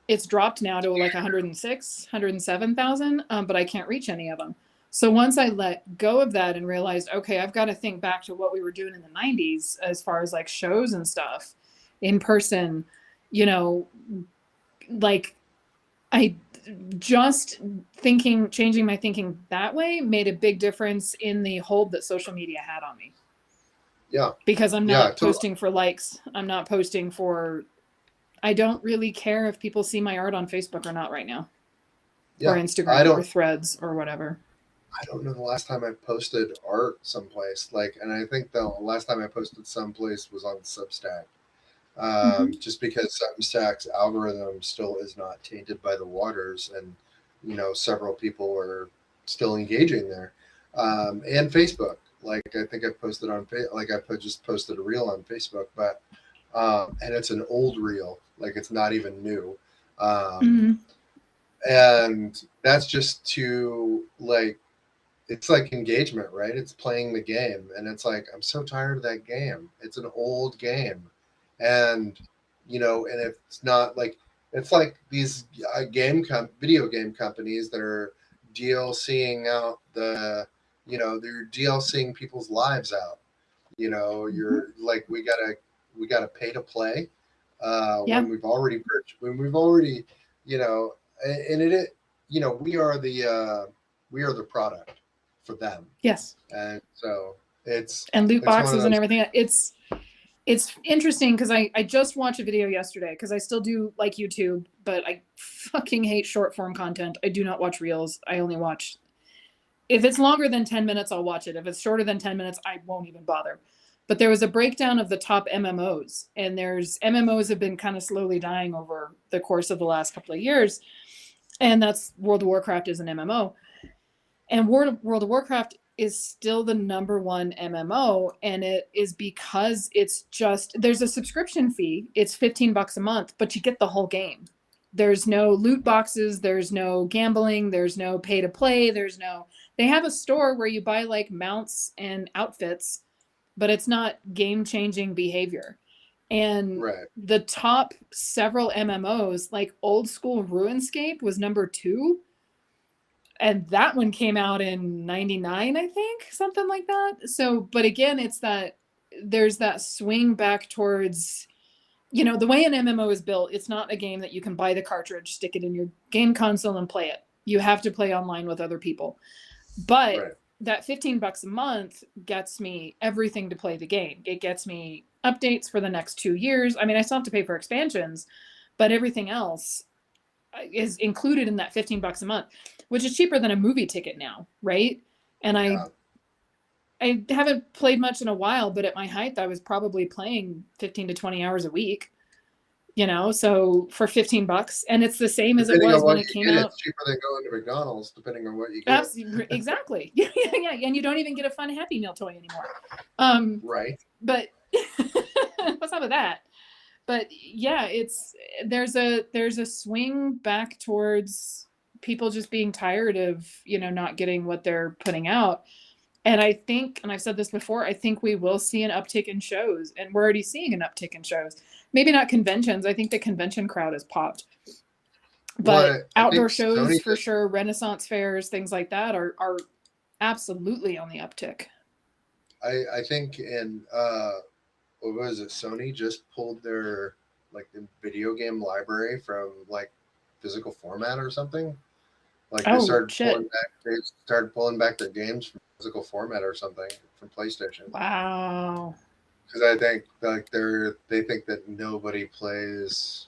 It's dropped now to like 106, 107,000, but I can't reach any of them. So once I let go of that and realized, okay, I've got to think back to what we were doing in the 90s as far as like shows and stuff in person, you know, like I just changing my thinking that way made a big difference in the hold that social media had on me. yeah, Because I'm yeah, not totally. posting for likes. I'm not posting for, I don't really care if people see my art on Facebook or not right now, or Yeah, I Instagram or don't Threads or whatever. I don't know the last time I posted art someplace. Like, and I think the last time I posted someplace was on Substack. Mm-hmm. Just because Substack's algorithm still is not tainted by the waters, and several people are still engaging there, and Facebook. Like, I think I posted on like just posted a reel on Facebook, but and it's an old reel, like it's not even new. Um, Mm-hmm. and that's just to like it's like engagement, right? It's playing the game, and it's like I'm so tired of that game. It's an old game, and and it's not like it's like these video game companies that are DLCing out they're DLCing people's lives out. Mm-hmm. You're like we gotta pay to play Yeah. when we've already and we are the product for them, Yes. and so it's And loot it's one of boxes and those everything. It's interesting because I just watched a video yesterday, because I still do like YouTube, but I fucking hate short form content. I do not watch reels. I only watch, if it's longer than 10 minutes, I'll watch it. If it's shorter than 10 minutes, I won't even bother. But there was a breakdown of the top MMOs, and there's MMOs have been kind of slowly dying over the course of the last couple of years. And that's World of Warcraft is an MMO. And World of Warcraft is still the number one MMO, and it is because it's just, there's a subscription fee. It's $15 a month, but you get the whole game. There's no loot boxes, there's no gambling, there's no pay to play, they have a store where you buy like mounts and outfits, but it's not game-changing behavior. And right. the top several MMOs, like old school RuneScape was number 2, and that one came out in 99, I think, something like that. So, but again, it's that there's that swing back towards the way an MMO is built, it's not a game that you can buy the cartridge, stick it in your game console, and play it. You have to play online with other people. But Right. that $15 a month gets me everything to play the game. It gets me updates for the next 2 years. I mean, I still have to pay for expansions, but everything else is included in that $15 a month, which is cheaper than a movie ticket now, right? And Yeah. I haven't played much in a while, but at my height, I was probably playing 15 to 20 hours a week, so for $15, and it's the same as it Depending was on when what it you came get, out. it's cheaper than going to McDonald's, depending on what you get. Absolutely, exactly. Yeah, and you don't even get a fun Happy Meal toy anymore. Right. But what's up with that? But yeah, there's a swing back towards people just being tired of not getting what they're putting out. And I think, and I've said this before, I think we will see an uptick in shows, and we're already seeing an uptick in shows. Maybe not conventions. I think the convention crowd has popped. But outdoor shows for sure, Renaissance fairs, things like that are absolutely on the uptick. I think in what was it? Sony just pulled their the video game library from physical format or something. They started pulling back their games from physical format or something from PlayStation. Wow. Because I think they think that nobody's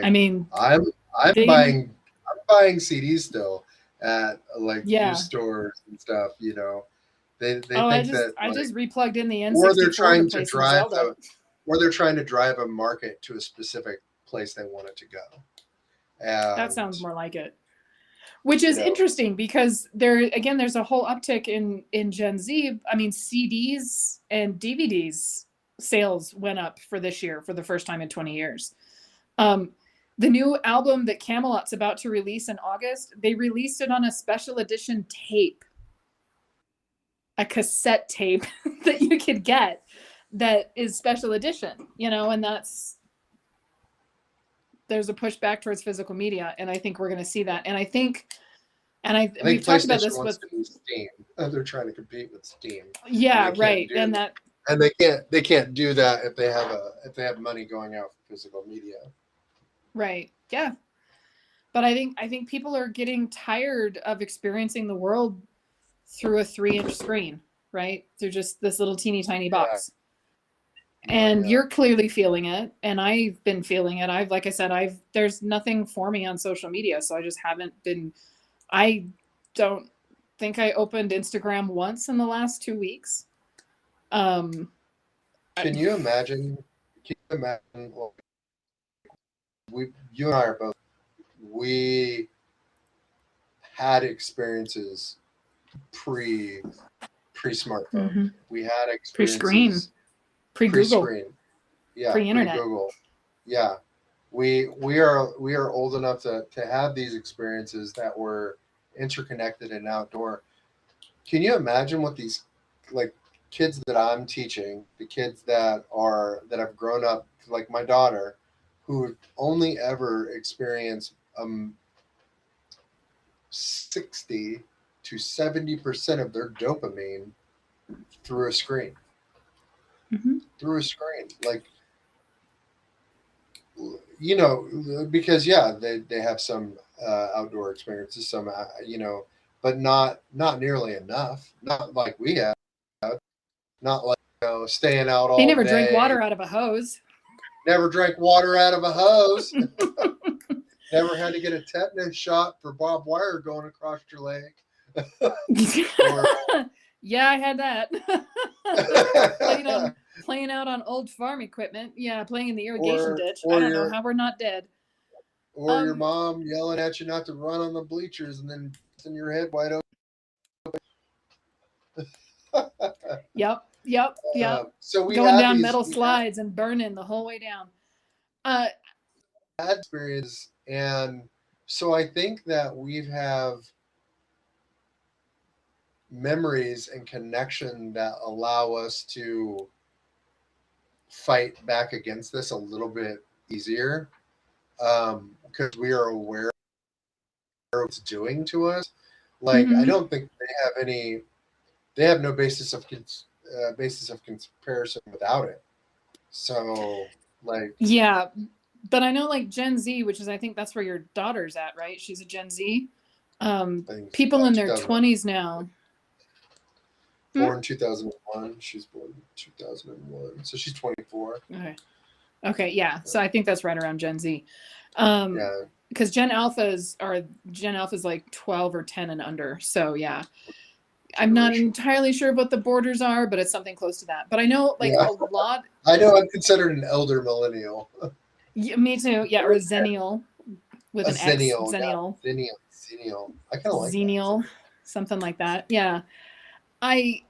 I mean, I'm buying CDs still at used stores and stuff. They think I just replugged in the N64 or they're trying to to drive or they're trying to drive a market to a specific place they want it to go. And, that sounds more like it. Which is interesting because there's a whole uptick in Gen Z. I mean, CDs and DVDs sales went up for this year for the first time in 20 years. The new album that Camelot's about to release in August, they released it on a special edition tape, a cassette tape that you could get that is special edition, and there's a push back towards physical media, and I think we're going to see that. And I think we've talked about this with Steam. They're trying to compete with Steam. Yeah, right. And they can't do that if they have money going out for physical media. Right. Yeah. But I think people are getting tired of experiencing the world through a 3-inch screen, right? Through just this little teeny tiny box. And you're clearly feeling it, and I've been feeling it. Like I said, there's nothing for me on social media, so I just haven't been. I don't think I opened Instagram once in the last 2 weeks. Can you imagine? Well, you and I are both. We had experiences pre-smartphone. Mm-hmm. We had experiences pre-screen, pre-Google, yeah, pre-internet. Pre-Google. Yeah, we are old enough to have these experiences that were interconnected and outdoor. Can you imagine what these kids that I'm teaching, the kids that have grown up, like my daughter, who only ever experienced 60 to 70% of their dopamine through a screen. Mm-hmm. Through a screen, because they have some outdoor experiences, some but not nearly enough. Not like we have. Not like staying out all day. They never drank water out of a hose. Never drank water out of a hose. Never had to get a tetanus shot for barbed wire going across your leg. Yeah, I had that. Playing out on old farm equipment. Yeah, playing in the irrigation ditch. I don't know how we're not dead. Or your mom yelling at you not to run on the bleachers and then in your head wide open. Yep. So we going down metal slides and burning the whole way down. Experience, and so I think that we have memories and connection that allow us to fight back against this a little bit easier, because we are aware of what it's doing to us. I don't think they have no basis of comparison without it. So like, Yeah, but I know like Gen Z, which is I think that's where your daughter's at, right? She's a Gen Z. People in their 2000, 20s now. born 2001. She's born 2001, so she's 24. Okay. Okay, yeah. So I think that's right around Gen Z. Because Gen Alphas like 12 or 10 and under. So yeah. I'm not entirely sure what the borders are, but it's something close to that. But I know like a lot. I know I'm considered an elder millennial. Yeah, me too. Yeah, or Zennial with an Zennial, X. Zennial. Yeah. Zennial. I kind of like Zennial, that. something like that. Yeah. I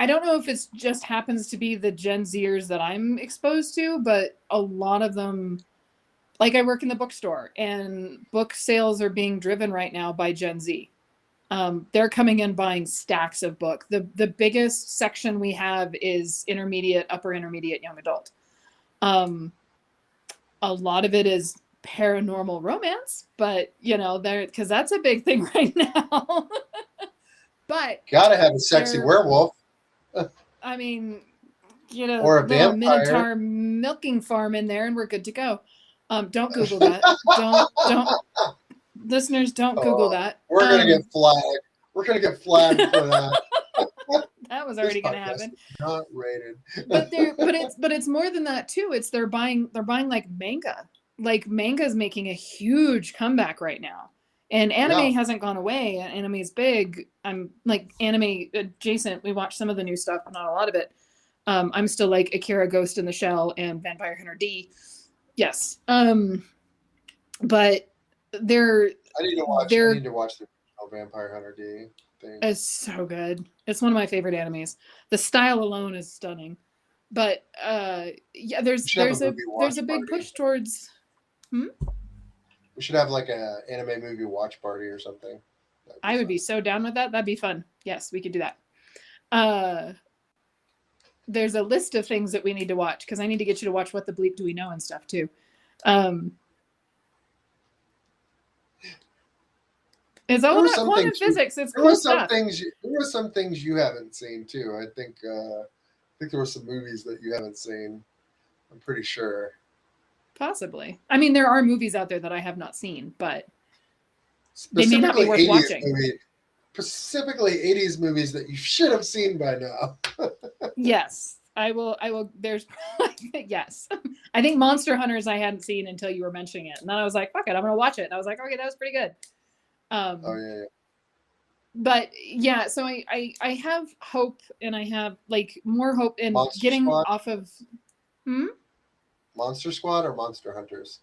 don't know if it just happens to be the Gen Zers that I'm exposed to, but a lot of them, like I work in the bookstore and book sales are being driven right now by Gen Z. They're coming in buying stacks of book. The biggest section we have is intermediate, upper intermediate, young adult. A lot of it is paranormal romance, but because that's a big thing right now. But gotta have a sexy werewolf. I mean, or a little vampire. Minotaur milking farm in there, and we're good to go. Don't Google that. Don't listeners, don't Google that. We're gonna get flagged. We're gonna get flagged for that. That was already gonna happen. Not rated. But it's more than that too. It's they're buying like manga. Like manga's making a huge comeback right now. And anime hasn't gone away. Anime is big. I'm like anime adjacent. We watch some of the new stuff, but not a lot of it. I'm still like Akira, Ghost in the Shell, and Vampire Hunter D. Yes. But they're. I need to watch the original Vampire Hunter D thing. It's so good. It's one of my favorite animes. The style alone is stunning. But yeah, there's a big push towards. We should have like a anime movie watch party or something. I would be so down with that. That'd be fun. Yes, we could do that. There's a list of things that we need to watch because I need to get you to watch What the Bleep Do We Know and stuff too. It's all about quantum physics. It's cool stuff. There were some things you haven't seen too. I think there were some movies that you haven't seen. I'm pretty sure. Possibly. I mean, there are movies out there that I have not seen, but they may not be worth watching. Specifically 80s movies that you should have seen by now. Yes, I will. There's yes. I think Monster Hunters I hadn't seen until you were mentioning it. And then I was like, fuck it, I'm going to watch it. And I was like, okay, that was pretty good. Oh, yeah. But yeah, so I have hope, and I have like more hope in getting off of... Monster Squad or Monster Hunters?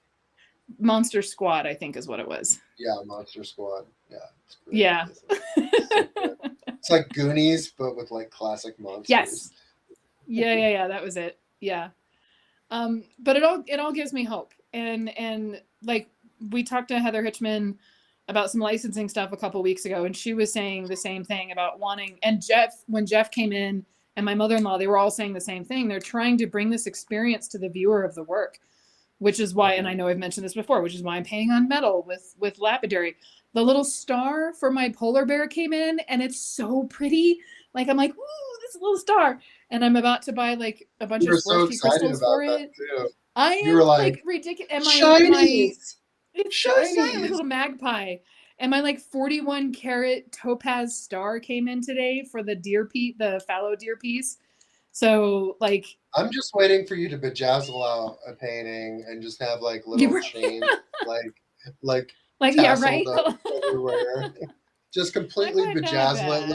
Monster Squad, I think is what it was. Yeah, Monster Squad. Yeah. It's great. Yeah. It's like Goonies, but with like classic monsters. Yes. Yeah. That was it. Yeah. But it all gives me hope. And like we talked to Heather Hitchman about some licensing stuff a couple weeks ago, and she was saying the same thing about wanting, and when Jeff came in and my mother-in-law, they were all saying the same thing. They're trying to bring this experience to the viewer of the work, which is why, and I know I've mentioned this before, which is why I'm paying on metal with Lapidary. The little star for my polar bear came in, and it's so pretty. Like, I'm like, ooh, this little star. And I'm about to buy like a bunch of Swarovski crystals for it. Too. I am like ridiculous. And it's shiny. Like a little magpie. And my like 41 karat topaz star came in today for the fallow deer piece. So like, I'm just waiting for you to bejazzle out a painting and just have like little chains, like yeah, right. Everywhere. Just completely bejazzle it.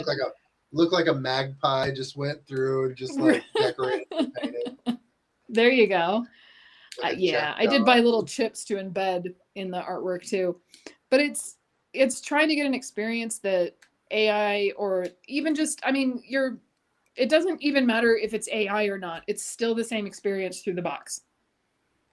Look like a magpie just went through and just like decorated and painted. There you go. Yeah, I did buy little chips to embed in the artwork too, but it's trying to get an experience that AI or even just, I mean, it doesn't even matter if it's AI or not. It's still the same experience through the box.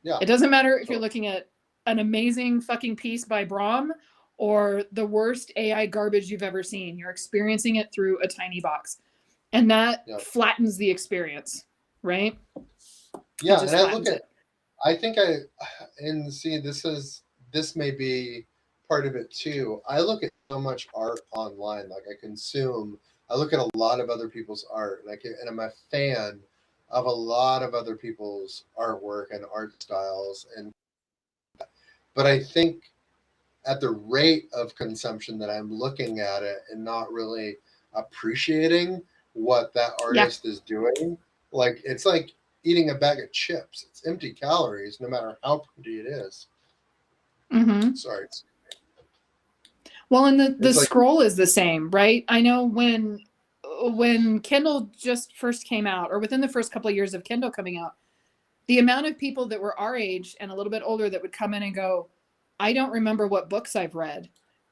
Yeah. It doesn't matter if you're looking at an amazing fucking piece by Brahm or the worst AI garbage you've ever seen. You're experiencing it through a tiny box. And that flattens the experience, right? Yeah, and this may be part of it too. I look at so much art online, like I look at a lot of other people's art, and I'm a fan of a lot of other people's artwork and art styles, and but I think at the rate of consumption that I'm looking at it and not really appreciating what that Yeah. artist is doing, like it's like eating a bag of chips. It's empty calories, no matter how pretty it is. Mm-hmm. Sorry. Well, and the It's like, scroll is the same, right? I know when Kindle just first came out, or within the first couple of years of Kindle coming out, the amount of people that were our age and a little bit older that would come in and go, I don't remember what books I've read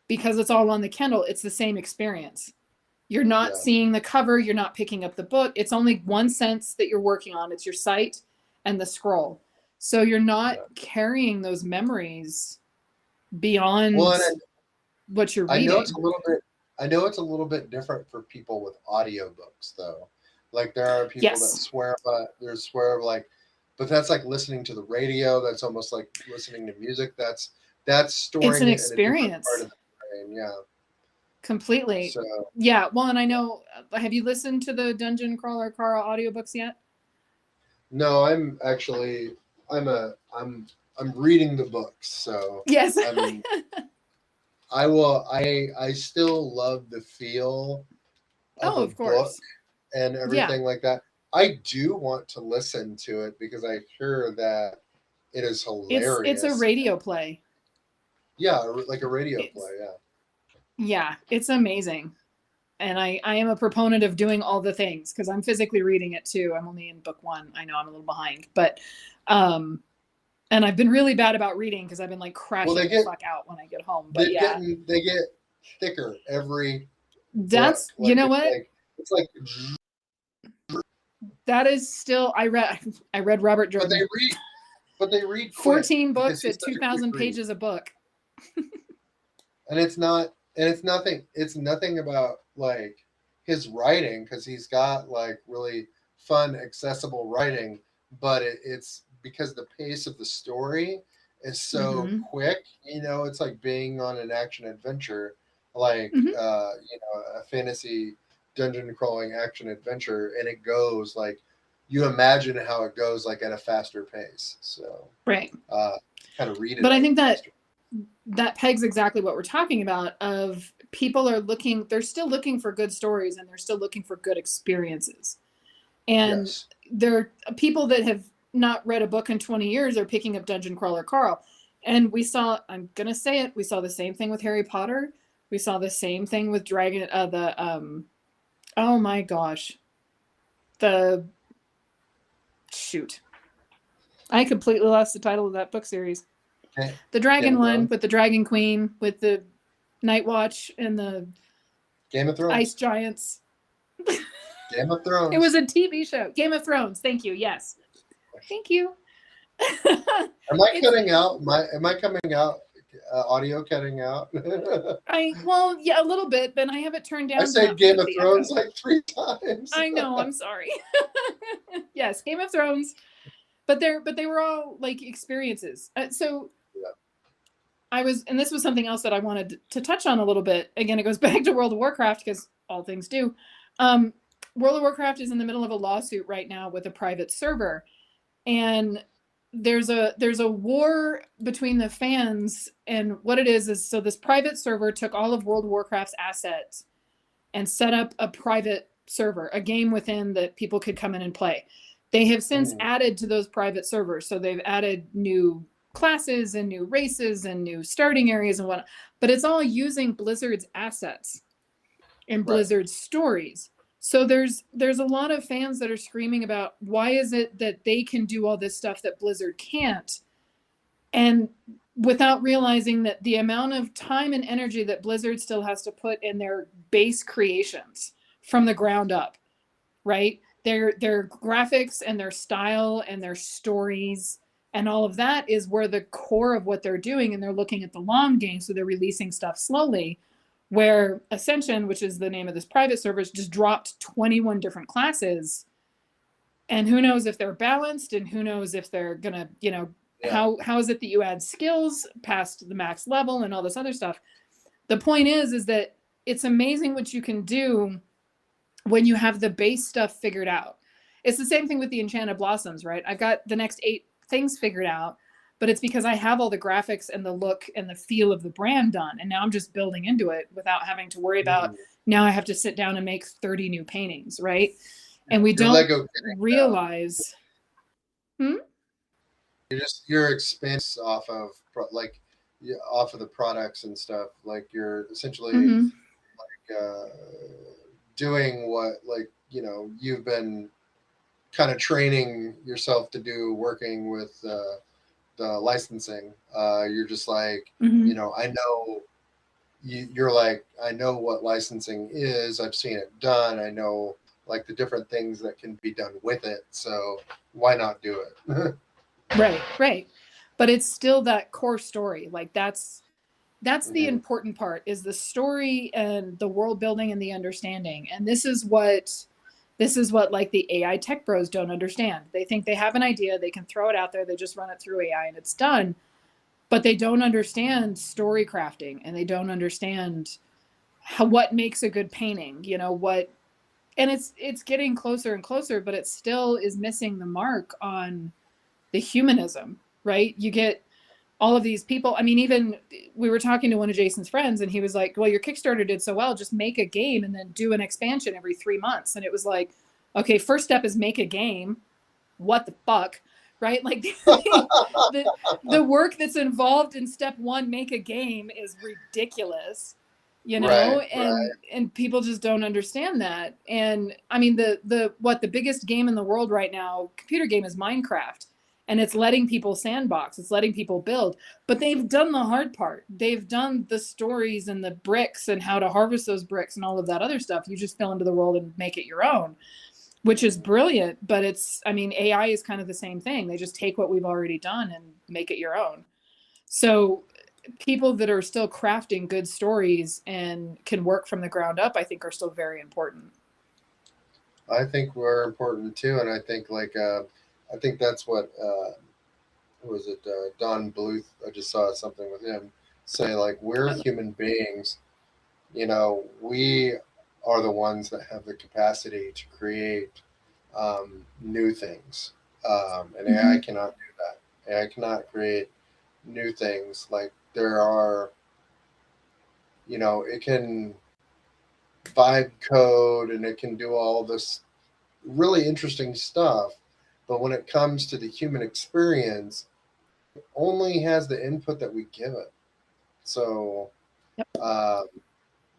because it's all on the Kindle. It's the same experience. You're not yeah, seeing the cover. You're not picking up the book. It's only one sense that you're working on. It's your sight and the scroll. So you're not yeah. carrying those memories beyond Well, and what you're I know it's reading. a little bit. I know it's a little bit different for people with audiobooks, though. Like there are people that Yes. swear by, there's swear like, but that's like listening to the radio. That's almost like listening to music. That's It's storing an it in a different part experience of the brain. Yeah. completely. So Yeah. Well, and I know, have you listened to the Dungeon Crawler Carl audiobooks yet? no, I'm actually I'm reading the books. So Yes. I'm I will I still love the feel of Oh, a of book course. and Yeah. everything like that. I do want to listen to it because I hear that it is It's a hilarious. radio play. Yeah, like a radio It's, play. Yeah. yeah, it's amazing. And I am a proponent of doing all the things because I'm physically reading it too. I'm only in book 1. I know I'm a little behind, but and I've been really bad about reading because I've been like Well, crashing the fuck out when I get home. But yeah, they get thicker every book. that's, you Like know what? it's like, That is still I read Robert but Jordan. they read quick 14 because books he's at such a quick 2,000 read. pages a book. And it's nothing about like his writing because he's got like really fun accessible writing, but it's because the pace of the story is so Mm-hmm. quick. It's like being on an action adventure, like Mm-hmm. a fantasy dungeon crawling action adventure, and it goes like you imagine how it goes like at a faster pace. So Right. kind of read it But I at a think faster. that pegs exactly what we're talking about of people are looking, they're still looking for good stories and they're still looking for good experiences. And Yes. there are people that have not read a book in 20 years are picking up Dungeon Crawler Carl. And I'm going to say it, we saw the same thing with Harry Potter. We saw the same thing with oh my gosh. Shoot. I completely lost the title of that book series. Okay. The Game dragon of one Thrones. with the Dragon Queen, with the Night Watch and the Game of Thrones. ice giants. Game of Thrones. It was a TV show. Game of Thrones. Thank you. Yes. Thank you. Am I cutting out? Am I coming out? Audio cutting out? Well, yeah, a little bit, but I have it turned down. I to said not Game pick up of the Thrones echo. like 3 times. I know. I'm sorry. Yes, Game of Thrones, but they were all like experiences. So Yeah. and this was something else that I wanted to touch on a little bit. Again, it goes back to World of Warcraft because all things do. World of Warcraft is in the middle of a lawsuit right now with a private server, and there's a war between the fans. And what it is so this private server took all of World of Warcraft's assets and set up a private server, a game within that people could come in and play. They have since added to those private servers, so they've added new classes and new races and new starting areas and whatnot, but it's all using Blizzard's assets and Blizzard's stories. So there's a lot of fans that are screaming about why is it that they can do all this stuff that Blizzard can't, and without realizing that the amount of time and energy that Blizzard still has to put in their base creations from the ground up, right? Their graphics and their style and their stories and all of that is where the core of what they're doing, and they're looking at the long game, so they're releasing stuff slowly. Where Ascension, which is the name of this private server, just dropped 21 different classes, and who knows if they're balanced, and who knows if they're gonna, how is it that you add skills past the max level and all this other stuff. The point is that it's amazing what you can do when you have the base stuff figured out. It's the same thing with the Enchanted Blossoms, right? I've got the next 8 things figured out, but it's because I have all the graphics and the look and the feel of the brand done. And now I'm just building into it without having to worry about, now I have to sit down and make 30 new paintings, right? And we Your don't Lego realize. You're expense off of off of the products and stuff. Like you're essentially uh, doing what, like, you know, you've been kind of training yourself to do, working with the licensing. You're just like, you know, I know you're like, I know what licensing is. I've seen it done. I know like the different things that can be done with it. So why not do it? Right. But it's still that core story. Like that's the important part, is the story and the world building and the understanding. And this is what like the AI tech bros don't understand. They think they have an idea, they can throw it out there, they just run it through AI and it's done. But they don't understand story crafting, and they don't understand what makes a good painting, you know, what. And it's getting closer and closer, but it still is missing the mark on the humanism, right? You get all of these people. I mean, even we were talking to one of Jason's friends, and he was like, well, your Kickstarter did so well, just make a game and then do an expansion every 3 months. And it was like, okay, first step is make a game. What the fuck? Right? Like the work that's involved in step 1, make a game, is ridiculous, you know? And people just don't understand that. And I mean, the biggest game in the world right now, computer game, is Minecraft. And it's letting people sandbox, it's letting people build, but they've done the hard part. They've done the stories and the bricks and how to harvest those bricks and all of that other stuff. You just fill into the world and make it your own, which is brilliant. But I mean, AI is kind of the same thing. They just take what we've already done and make it your own. So people that are still crafting good stories and can work from the ground up, I think, are still very important. I think we're important too. And I think I think that's what who was it? Don Bluth. I just saw something with him say, like, we're human beings. You know, we are the ones that have the capacity to create new things, and AI cannot do that. AI cannot create new things. Like there are, you know, it can vibe code and it can do all this really interesting stuff. But when it comes to the human experience, it only has the input that we give it. So,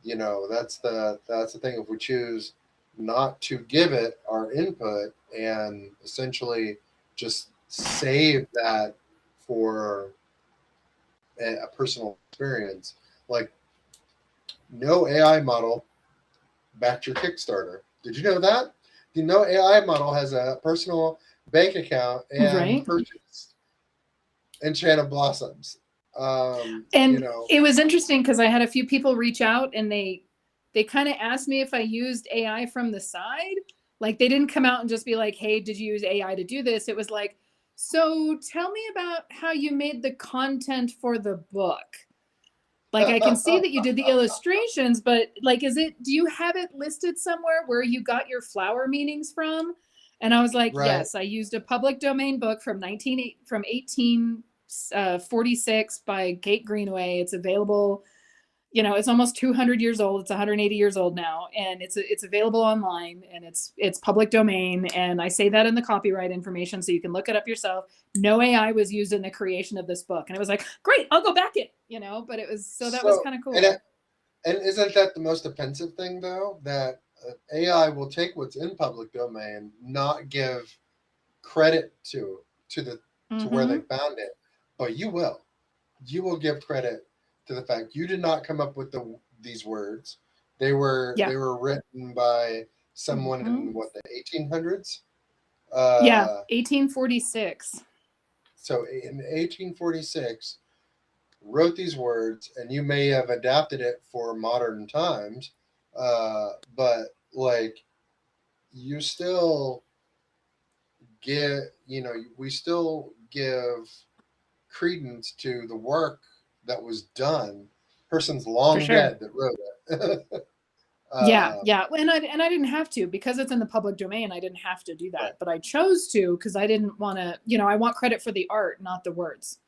you know, that's the thing. If we choose not to give it our input and essentially just save that for a personal experience, like no AI model backed your Kickstarter. Did you know that? You know, AI model has a personal bank account and purchased Enchanted Blossoms. And you know, it was interesting because I had a few people reach out, and they kind of asked me if I used AI from the side. Like they didn't come out and just be like, hey, did you use AI to do this? It was like, so tell me about how you made the content for the book. Like I can see that you did the illustrations, but like, do you have it listed somewhere where you got your flower meanings from? And I was like, yes, I used a public domain book from 1846 by Kate Greenaway. It's available. You know, it's almost 200 years old. It's 180 years old now, and it's available online, and it's public domain. And I say that in the copyright information, so you can look it up yourself. No AI was used in the creation of this book, and it was like, great, I'll go back it. You know, but it was that was kind of cool. And isn't that the most offensive thing, though, that AI will take what's in public domain, not give credit to where they found it, but you will give credit to the fact you did not come up with these words. They were written by someone in what, the 1800s? 1846. So in 1846, wrote these words, and you may have adapted it for modern times, but like you still we still give credence to the work that was done. Person's long dead that wrote it. Yeah, Um, yeah, and I didn't have to because it's in the public domain. I didn't have to do right, that, but I chose to because I didn't want to. I want credit for the art, not the words.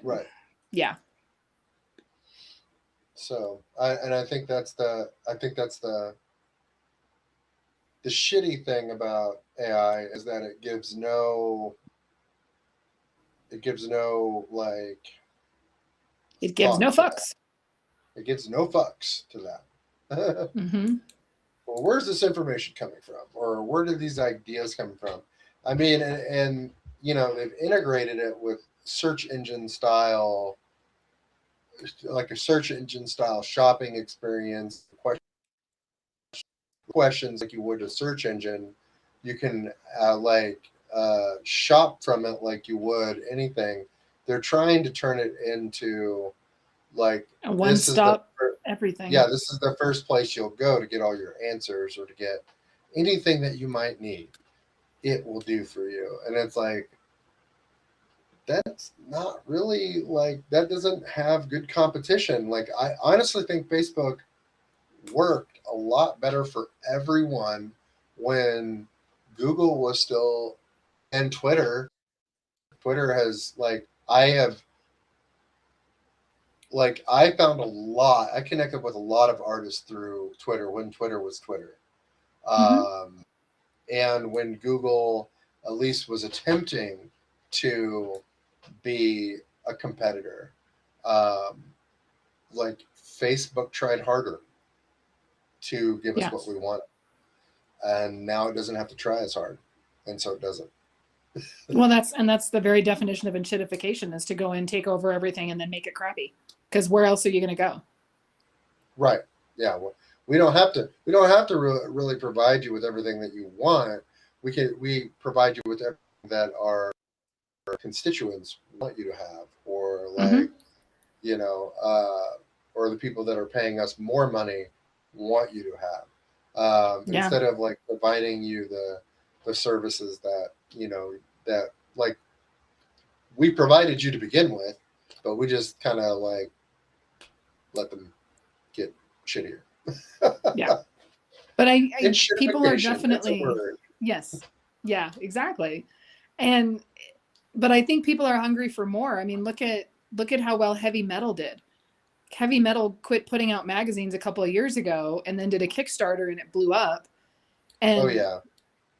right. Yeah. So I think the shitty thing about AI is that it gives no like It gives no thought to that. fucks. It gives no fucks to that. Mm-hmm. Well, where's this information coming from, or where did these ideas come from? I mean, and they've integrated it with search engine style, like a search engine style shopping experience. Questions like you would a search engine, you can shop from it like you would anything. They're trying to turn it into like A one this is the stop everything. yeah, this is the first place you'll go to get all your answers or to get anything that you might need. It will do for you. And it's like, that's not really like, that doesn't have good competition. Like, I honestly think Facebook worked a lot better for everyone when Google was still, and Twitter. Twitter has, I found I connected with a lot of artists through Twitter when Twitter was Twitter. Mm-hmm. Um, and when Google at least was attempting to be a competitor, um, like Facebook tried harder to give us Yeah. what we want, and now it doesn't have to try as hard, and so it doesn't. Well, that's the very definition of enshittification is to go in, take over everything, and then make it crappy. Because where else are you going to go? Right? Yeah. Well, we don't have to. We don't have to really provide you with everything that you want. We provide you with everything that our constituents want you to have, or Mm-hmm. you know, or the people that are paying us more money want you to have. Yeah. Instead of like providing you the services that that like we provided you to begin with, but we just kind of like let them get shittier. Yeah. But people are Enshittification, it's a definitely, word. yes. Yeah, exactly. And but I think people are hungry for more. I mean, look at how well heavy metal did. Heavy metal quit putting out magazines a couple of years ago and then did a Kickstarter and it blew up. Oh And yeah.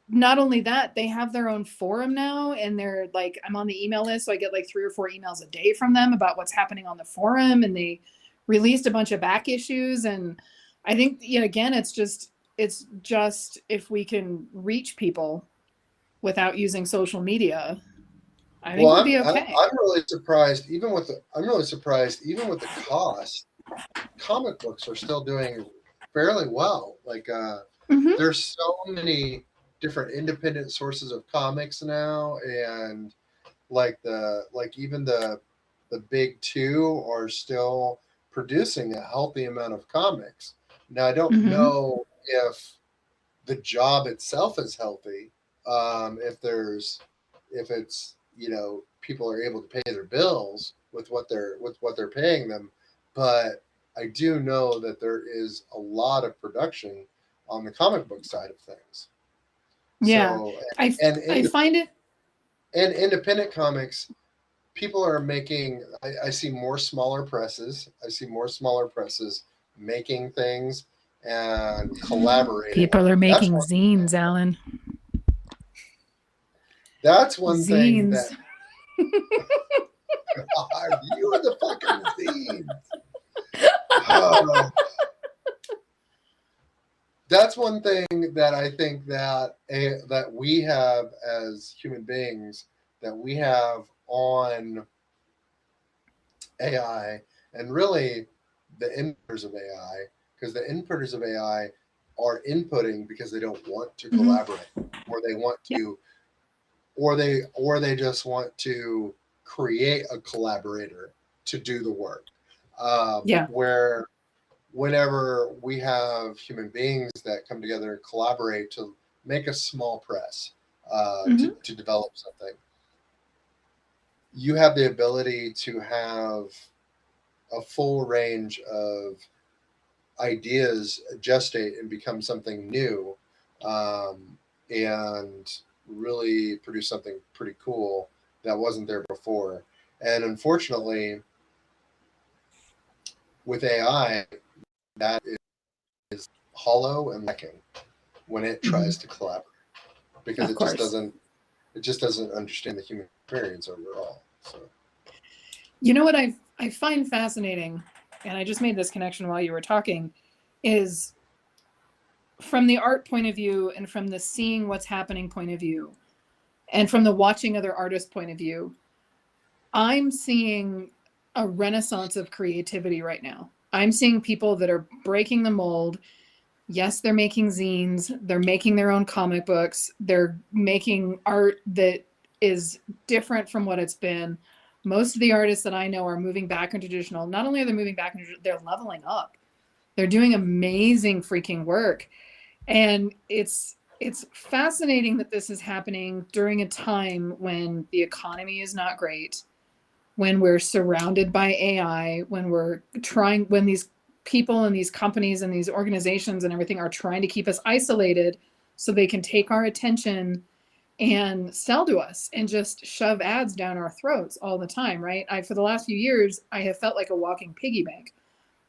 not only that, they have their own forum now and they're like, I'm on the email list, so I get like 3 or 4 emails a day from them about what's happening on the forum, and they released a bunch of back issues. And I think again, it's just if we can reach people without using social media, I think Well, we'll be okay. I'm really surprised. I'm really surprised even with the cost. Comic books are still doing fairly well. Mm-hmm. There's so many different independent sources of comics now, and even the big two are still producing a healthy amount of comics. Now I don't Mm-hmm. know if the job itself is healthy. If it's people are able to pay their bills with what they're paying them, but I do know that there is a lot of production on the comic book side of things. Yeah, So I and I in, find it. and independent comics, people are making. I see more smaller presses. I see more smaller presses making things and collaborating. People are That's making one. zines, Alan. That's one thing that Zines. God, you are the fucking zines. Oh, that's one thing that I think that we have as human beings, that we have on AI, and really the inputters of AI, because the inputters of AI are inputting because they don't want to Mm-hmm. collaborate, or they want Yeah. to, or they just want to create a collaborator to do the work. Yeah. Where whenever we have human beings that come together and collaborate to make a small press, Mm-hmm. to develop something, you have the ability to have a full range of ideas gestate and become something new, and really produce something pretty cool that wasn't there before. And unfortunately, with AI, that is hollow and lacking when it tries to collaborate, because Of course. it just doesn't understand the human experience overall. So You know what I find fascinating, and I just made this connection while you were talking, is from the art point of view and from the seeing what's happening point of view and from the watching other artists point of view, I'm seeing a renaissance of creativity right now. I'm seeing people that are breaking the mold. Yes, they're making zines, they're making their own comic books, they're making art that is different from what it's been. Most of the artists that I know are moving back into traditional. Not only are they moving back into, they're leveling up. They're doing amazing freaking work. And it's fascinating that this is happening during a time when the economy is not great, when we're surrounded by AI, when these people and these companies and these organizations and everything are trying to keep us isolated so they can take our attention and sell to us and just shove ads down our throats all the time, right? For the last few years, I have felt like a walking piggy bank.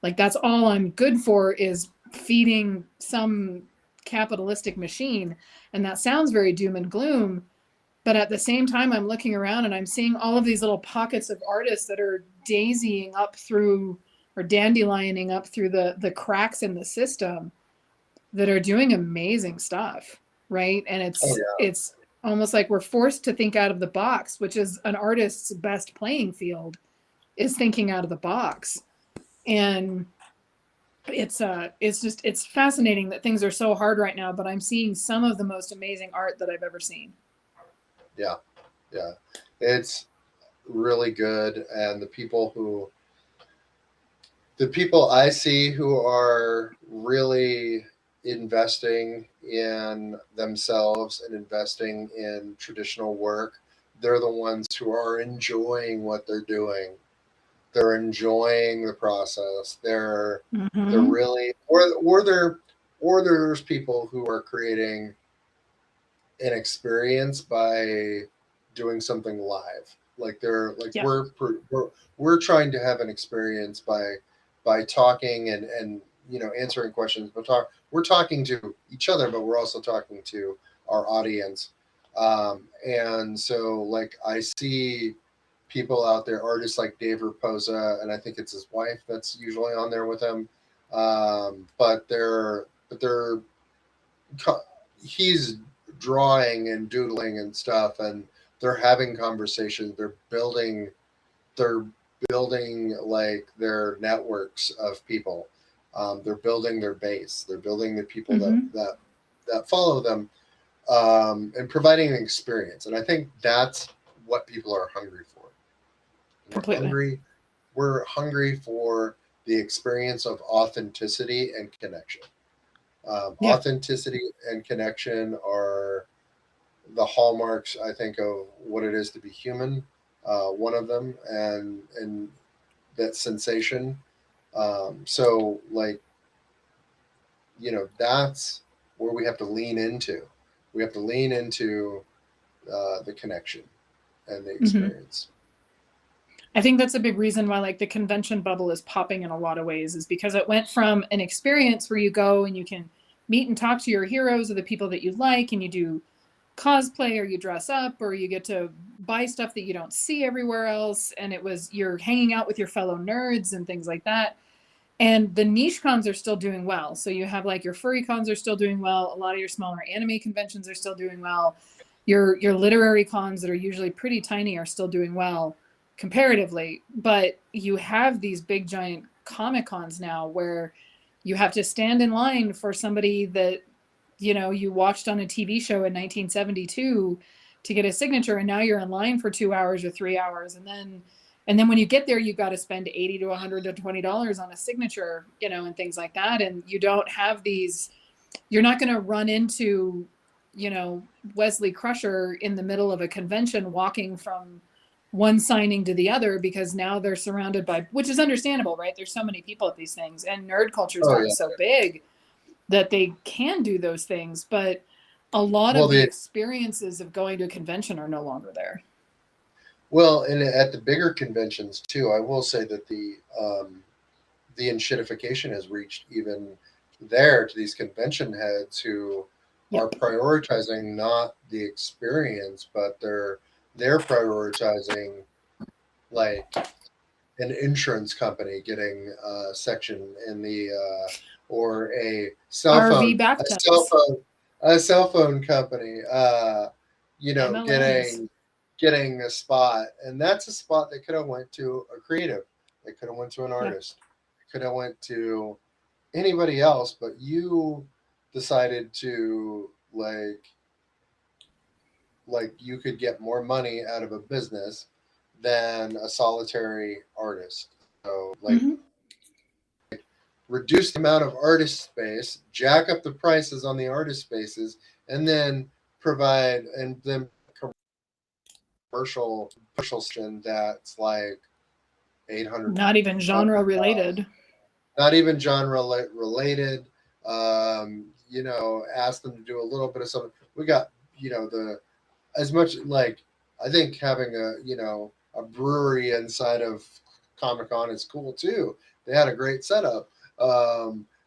Like that's all I'm good for, is feeding some capitalistic machine. And that sounds very doom and gloom. But at the same time, I'm looking around and I'm seeing all of these little pockets of artists that are daisying up through, or dandelioning up through the cracks in the system, that are doing amazing stuff, right? And it's almost like we're forced to think out of the box, which is an artist's best playing field, is thinking out of the box. And it's fascinating that things are so hard right now, but I'm seeing some of the most amazing art that I've ever seen. yeah, it's really good. And the people I see who are really investing in themselves and investing in traditional work, they're the ones who are enjoying what they're doing. They're enjoying the process. They're really, or there's people who are creating an experience by doing something live. Like they're like Yeah. we're trying to have an experience by talking and answering questions, but we're talking to each other, but we're also talking to our audience. And so like I see people out there, artists like Dave Raposa, and I think it's his wife that's usually on there with him. But he's drawing and doodling and stuff, and they're having conversations. They're building like their networks of people. They're building their base. They're building the people that follow them, and providing an experience. And I think that's what people are hungry for. Completely. We're hungry for the experience of authenticity and connection. Authenticity and connection are the hallmarks, I think, of what it is to be human. One of them, and that sensation. So, like, that's where we have to lean into. We have to lean into the connection and the experience. I think that's a big reason why like the convention bubble is popping in a lot of ways, is because it went from an experience where you go and you can meet and talk to your heroes or the people that you like, and you do cosplay or you dress up or you get to buy stuff that you don't see everywhere else. And you're hanging out with your fellow nerds and things like that. And the niche cons are still doing well. So you have like your furry cons are still doing well. A lot of your smaller anime conventions are still doing well. Your literary cons that are usually pretty tiny are still doing well comparatively. But you have these big giant comic cons now where you have to stand in line for somebody that you watched on a TV show in 1972 to get a signature, and now you're in line for 2 hours or 3 hours, and then when you get there, you've got to spend $80 to $120 on a signature, and things like that. And you don't have these. You're not going to run into, Wesley Crusher in the middle of a convention, walking from one signing to the other, because now they're surrounded by, which is understandable, right? There's so many people at these things, and nerd culture has Oh gotten yeah. so big that they can do those things, but a lot Well, of the experiences of going to a convention are no longer there. well, and at the bigger conventions too, I will say that the enshittification has reached even there to these convention heads who are Yep. prioritizing not the experience, but they're prioritizing like an insurance company getting a section in the or RV bathtubs, a cell phone company you know MLMs. getting a spot, and that's a spot that could have went to a creative, they could have went to an Yeah. artist, could have went to anybody else, but you decided to like you could get more money out of a business than a solitary artist. So like Mm-hmm. reduce the amount of artist space, jack up the prices on the artist spaces, and then provide and then commercial that's like 800, Not even genre related. not even genre related. You know, ask them to do a little bit of something. We got, you know, the as much like I think having a, you know, a brewery inside of Comic Con is cool too. They had a great setup.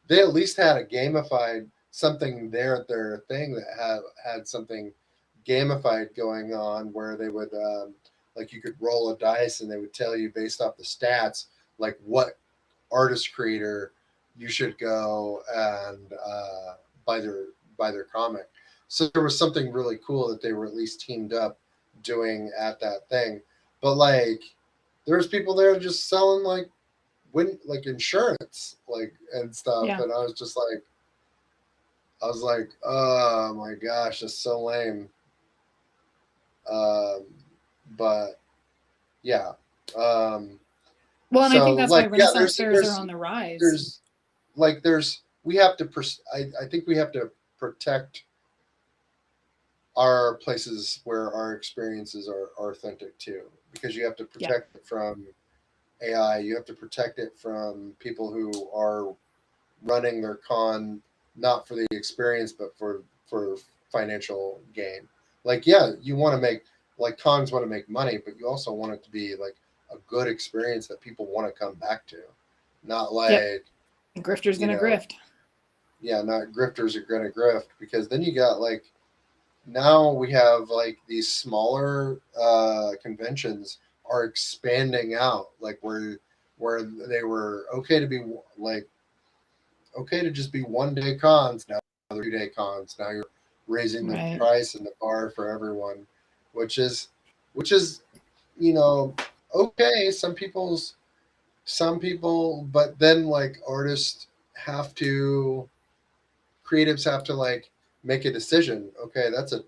They at least had a gamified something there at their thing that had something gamified going on where they would like you could roll a dice and they would tell you based off the stats like what artist creator you should go and buy their comic. So there was something really cool that they were at least teamed up doing at that thing. But like there's people there just selling like insurance like and stuff, Yeah. and I was like, oh my gosh, that's so lame. Um, but yeah. Well, and I think So that's why like yeah, Renaissance fairs are on the rise. there's like there's we have to I think we have to protect our places where our experiences are authentic too, because you have to Yeah. protect it from AI, you have to protect it from people who are running their con not for the experience but for financial gain. Like yeah, you want to make like cons want to make money, but you also want it to be like a good experience that people want to come back to, not like Yep. Grifter's you gonna know grift. yeah, not grifters are gonna grift, because then you got like now we have like these smaller conventions are expanding out like where they were okay to be like okay to just be 1 day cons, now they're 2 day cons, now you're raising the Right. price and the bar for everyone, which is which is you know okay, some people, but then like artists have to creatives have to like make a decision. Okay, that's a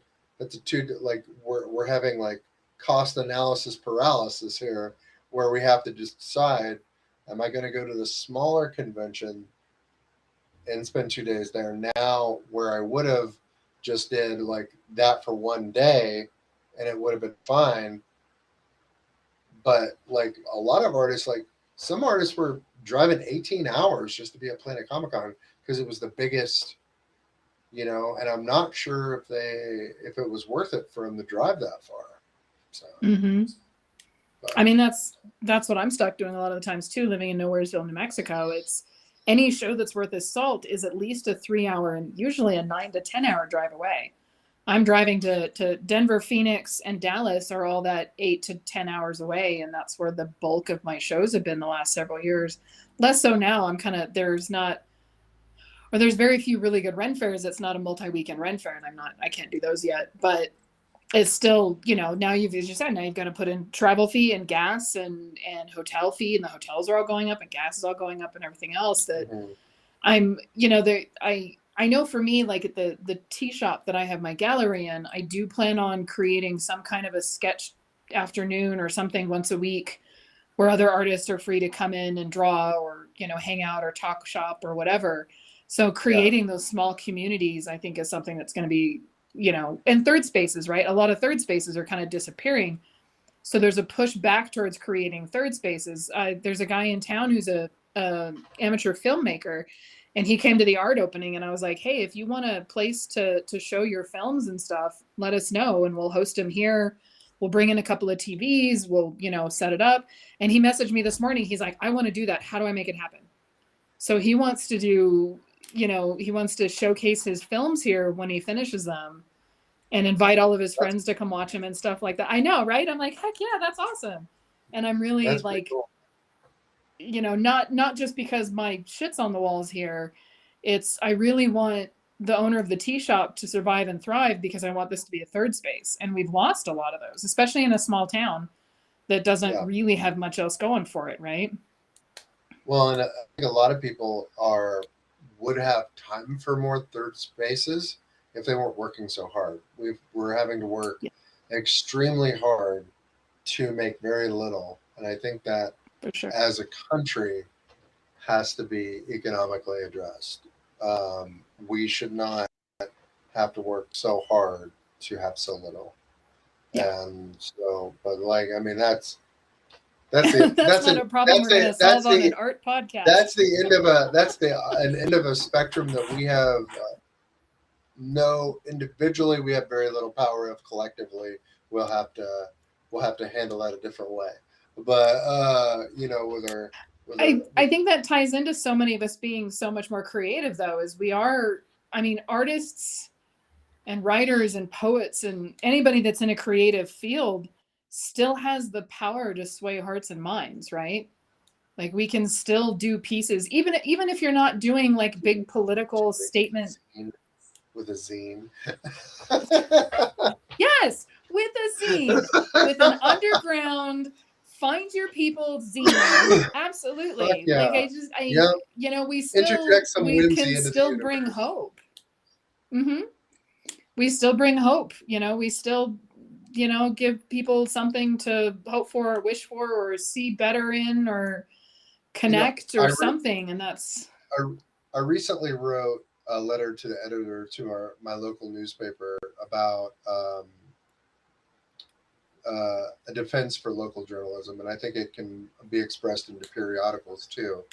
two like we're having like cost analysis paralysis here, where we have to just decide: am I going to go to the smaller convention and spend 2 days there now, where I would have just did like that for 1 day, and it would have been fine. But like a lot of artists, like some artists were driving 18 hours just to be at Planet Comic Con because it was the biggest, you know, and I'm not sure if it was worth it for him to drive that far. So, Mm-hmm. but, I mean, that's what I'm stuck doing a lot of the times too, living in Nowheresville, New Mexico. It's any show that's worth its salt is at least a 3 hour and usually a 9 to 10 hour drive away. I'm driving to Denver, Phoenix, and Dallas are all that 8 to 10 hours away, and that's where the bulk of my shows have been the last several years. Less so now. I'm kind of there's very few really good Ren fairs. It's not a multi-weekend Ren fair, and I can't do those yet. But it's still, you know, now you've, as you said, now you've got to put in travel fee and gas and hotel fee, and the hotels are all going up and gas is all going up and everything else that mm-hmm. I'm, you know, I know for me, like at the tea shop that I have my gallery in, I do plan on creating some kind of a sketch afternoon or something once a week where other artists are free to come in and draw or, you know, hang out or talk shop or whatever. So Yeah, creating those small communities, I think, is something that's going to be, you know, and third spaces, right? A lot of third spaces are kind of disappearing. So there's a push back towards creating third spaces. There's a guy in town who's a amateur filmmaker, and he came to the art opening, and I was like, hey, if you want a place to show your films and stuff, let us know, and we'll host him here. We'll bring in a couple of TVs. We'll, set it up. And he messaged me this morning. He's like, I want to do that. How do I make it happen? So he wants to do, he wants to showcase his films here when he finishes them and invite all of his friends to come watch him and stuff like that. I know, right? I'm like, heck yeah, that's awesome. And I'm really like, cool. Not just because my shit's on the walls here. I really want the owner of the tea shop to survive and thrive, because I want this to be a third space. And we've lost a lot of those, especially in a small town that doesn't really have much else going for it, right? Well, and I think a lot of people would have time for more third spaces if they weren't working so hard. We're having to work extremely hard to make very little. And I think that as a country has to be economically addressed. We should not have to work so hard to have so little. Yeah. And so, but like, I mean, that's that's not a problem we're going to solve on an art podcast. That's the end of an end of a spectrum that we have. Individually, we have very little power of. Collectively, we'll have to handle that a different way. But I think that ties into so many of us being so much more creative, though, as we are. I mean, artists and writers and poets and anybody that's in a creative field still has the power to sway hearts and minds, right? Like, we can still do pieces, even if you're not doing like big political statement. With a zine. Yes, with a zine, with an underground find your people zine. Absolutely. Yeah. Like we can still bring hope. Mm-hmm. We still bring hope. We still, give people something to hope for or wish for or see better in or connect or something. And that's. I recently wrote a letter to the editor to my local newspaper about a defense for local journalism, and I think it can be expressed into periodicals too,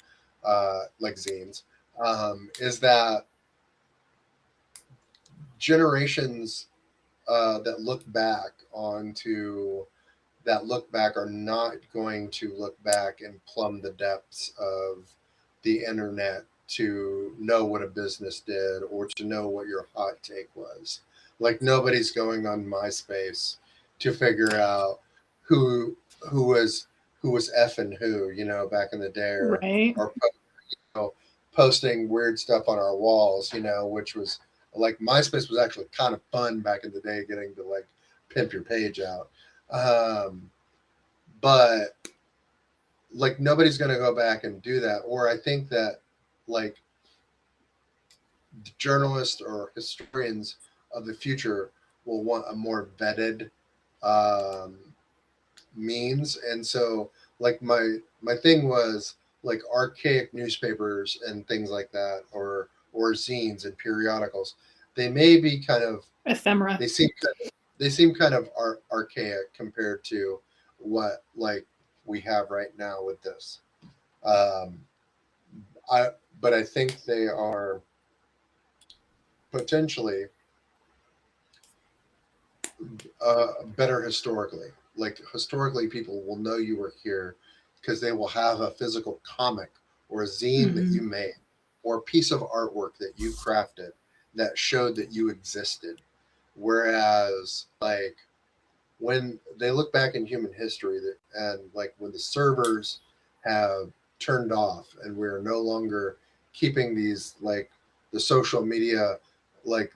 like zines. Is that generations that look back are not going to look back and plumb the depths of the internet to know what a business did or to know what your hot take was. Like, nobody's going on MySpace to figure out who was effing who, back in the day, or posting weird stuff on our walls, which was like, MySpace was actually kind of fun back in the day, getting to like pimp your page out. But like, nobody's going to go back and do that. Or I think that like journalists or historians of the future will want a more vetted means. And so like my thing was like archaic newspapers and things like that, or zines and periodicals. They may be kind of ephemera. They seem kind of archaic compared to what like we have right now with this. But I think they are potentially better historically. Like, historically, people will know you were here because they will have a physical comic or a zine that you made, or a piece of artwork that you crafted that showed that you existed. Whereas, like, when they look back in human history, and like when the servers have turned off and we're no longer keeping these, like, the social media, like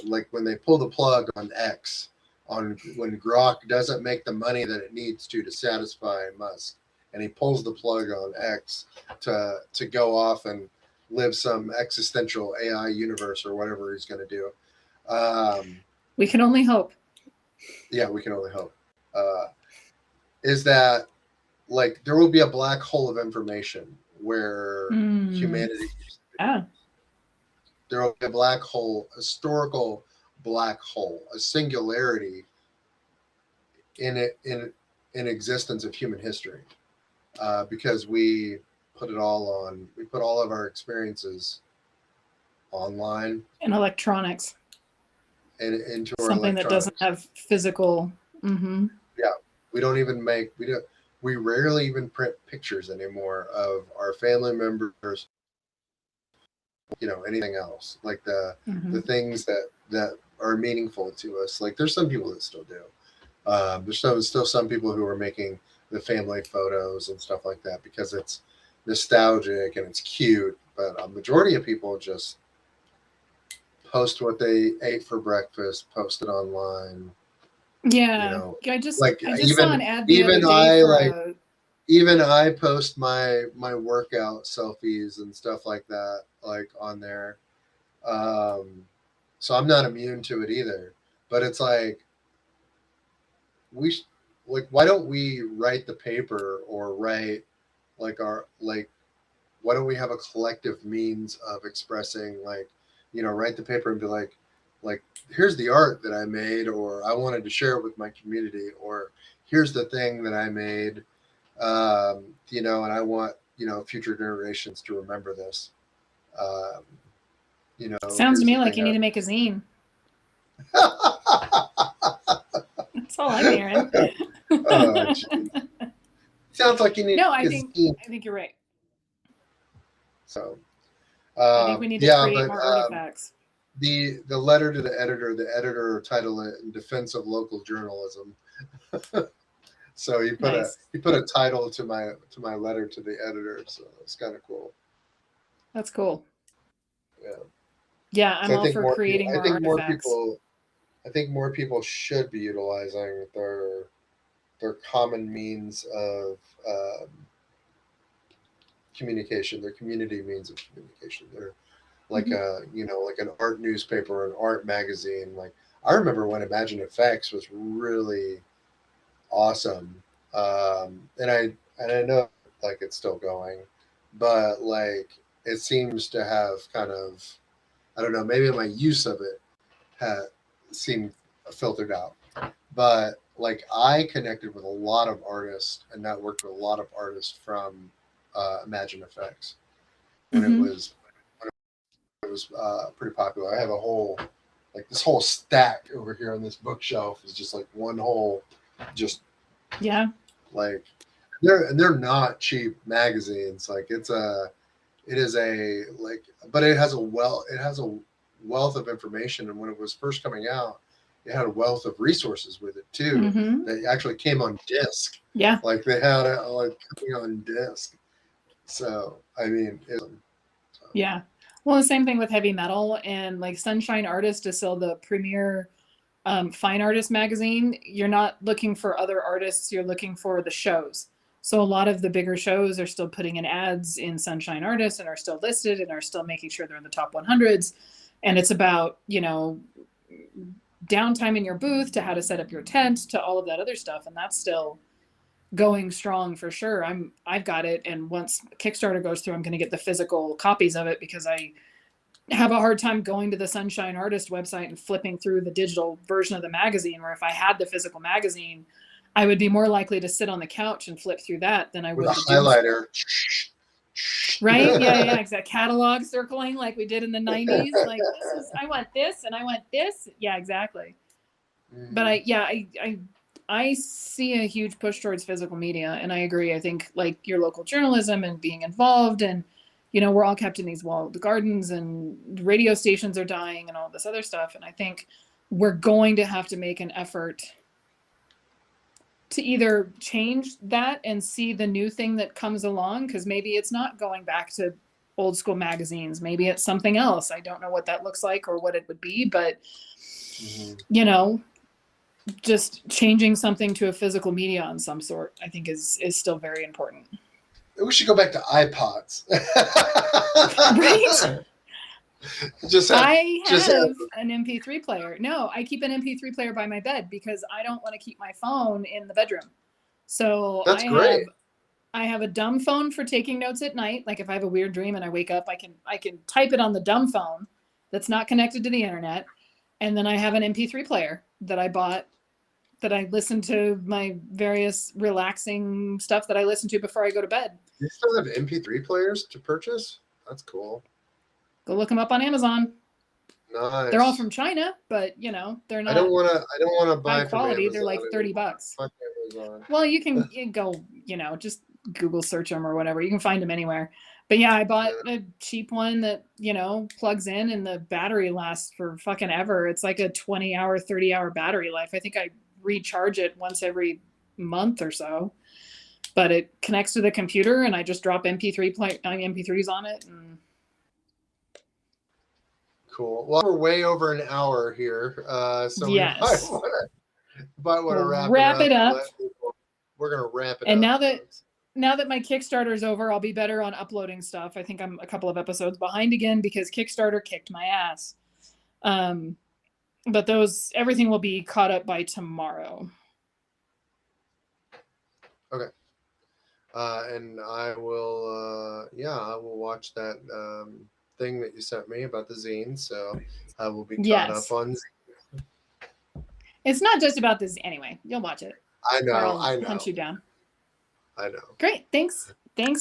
like when they pull the plug on X, when Grok doesn't make the money that it needs to satisfy Musk, and he pulls the plug on X to go off and live some existential AI universe or whatever he's going to do. We can only hope. Yeah, we can only hope. Is that, like, there will be a black hole of information where humanity used to be. There will be a black hole, historical black hole, a singularity in in existence of human history, because we put all of our experiences online And electronics. and into our Something that doesn't electronics. have physical. Mm-hmm. Yeah, we rarely even print pictures anymore of our family members, anything else, like Mm-hmm. the things that are meaningful to us. Like there's some people that still do. There's still some people who are making the family photos and stuff like that because it's nostalgic and it's cute. But a majority of people just post what they ate for breakfast, post it online. Yeah. I just Like saw an ad the other even day I for like a. even I post my workout selfies and stuff like that, like on there. So I'm not immune to it either. But it's like why don't we write the paper or write why don't we have a collective means of expressing, write the paper and be like here's the art that I made, or I wanted to share it with my community, or here's the thing that I made, and I want future generations to remember this. um, Sounds to Here's the me like thing you need to make a zine. That's all I'm hearing. Oh, geez. Sounds like you need No, a zine. I think you're right. So I think we need to yeah, create but more artifacts. the letter to the editor titled it "In Defense of Local Journalism." So he put Nice. a title to my letter to the editor, so it's kind of cool. That's cool. Yeah. Yeah, I'm So all for creating more artifacts. I think more people should be utilizing their common means of communication, their community means of communication. They're like like an art newspaper or an art magazine. Like I remember when Imagine Effects was really awesome, and I know like it's still going, but like it seems to have kind of, I don't know, maybe my use of it had seemed filtered out. But like I connected with a lot of artists and networked with a lot of artists from Imagine Effects when it Mm-hmm. was pretty popular. I have this whole stack over here on this bookshelf is just like one whole, just Yeah. like they're not cheap magazines. Like it is but it has a wealth of information. And when it was first coming out, it had a wealth of resources with it too. Mm-hmm. That actually came on disc. Yeah. Like they had it like coming on disc. So I mean, Yeah. Well, the same thing with heavy metal, and like Sunshine Artist is still the premier fine artist magazine. You're not looking for other artists, you're looking for the shows. So a lot of the bigger shows are still putting in ads in Sunshine Artist and are still listed and are still making sure they're in the top 100s. And it's about, downtime in your booth to how to set up your tent to all of that other stuff. And that's still going strong for sure. I've got it. And once Kickstarter goes through, I'm going to get the physical copies of it because I have a hard time going to the Sunshine Artist website and flipping through the digital version of the magazine, where if I had the physical magazine, I would be more likely to sit on the couch and flip through that than I with would a the highlighter. Right? Yeah. Exact catalog circling like we did in the 90s. Like I want this and I want this. Yeah, exactly. But I see a huge push towards physical media, and I agree. I think like your local journalism and being involved, and we're all kept in these walled gardens, and radio stations are dying and all this other stuff. And I think we're going to have to make an effort to either change that and see the new thing that comes along, because maybe it's not going back to old school magazines. Maybe it's something else. I don't know what that looks like or what it would be, but just changing something to a physical media on some sort, I think is still very important. We should go back to iPods. Right? I have an MP3 player. No, I keep an MP3 player by my bed because I don't want to keep my phone in the bedroom. So that's great. I have a dumb phone for taking notes at night. Like if I have a weird dream and I wake up, I can type it on the dumb phone that's not connected to the internet. And then I have an MP3 player that I bought that I listen to my various relaxing stuff that I listen to before I go to bed. You still have MP3 players to purchase? That's cool. Go look them up on Amazon. Nice. They're all from China, but you know, they're not. I don't want to buy high quality. from Amazon. They're like $30. Fuck Amazon. Well, you can go, you know, just Google search them or whatever. You can find them anywhere. But yeah, I bought a cheap one that, you know, plugs in and the battery lasts for fucking ever. It's like a 20-hour, 30-hour battery life. I think I recharge it once every month or so. But it connects to the computer and I just drop MP3s on it. And... Cool. Well, we're way over an hour here. So yes. we might want to wrap it up. We're going to wrap it up. And now that my Kickstarter is over, I'll be better on uploading stuff. I think I'm a couple of episodes behind again because Kickstarter kicked my ass. But everything will be caught up by tomorrow. Okay. And I will watch that thing that you sent me about the zine. So I will be caught up on zine. It's not just about this anyway. You'll watch it. I know. I'll hunt you down. I know. Great. Thanks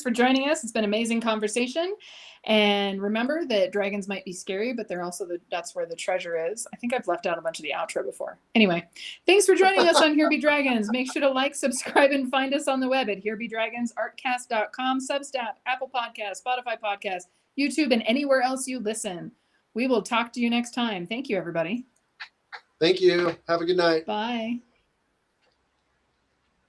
for joining us. It's been an amazing conversation. And remember that dragons might be scary, but they're also that's where the treasure is. I think I've left out a bunch of the outro before. Anyway, thanks for joining us on Here Be Dragons. Make sure to like, subscribe, and find us on the web at HereBeDragons, Artcast.com, Substack, Apple Podcasts, Spotify Podcasts, YouTube, and anywhere else you listen. We will talk to you next time. Thank you, everybody. Thank you. Have a good night. Bye.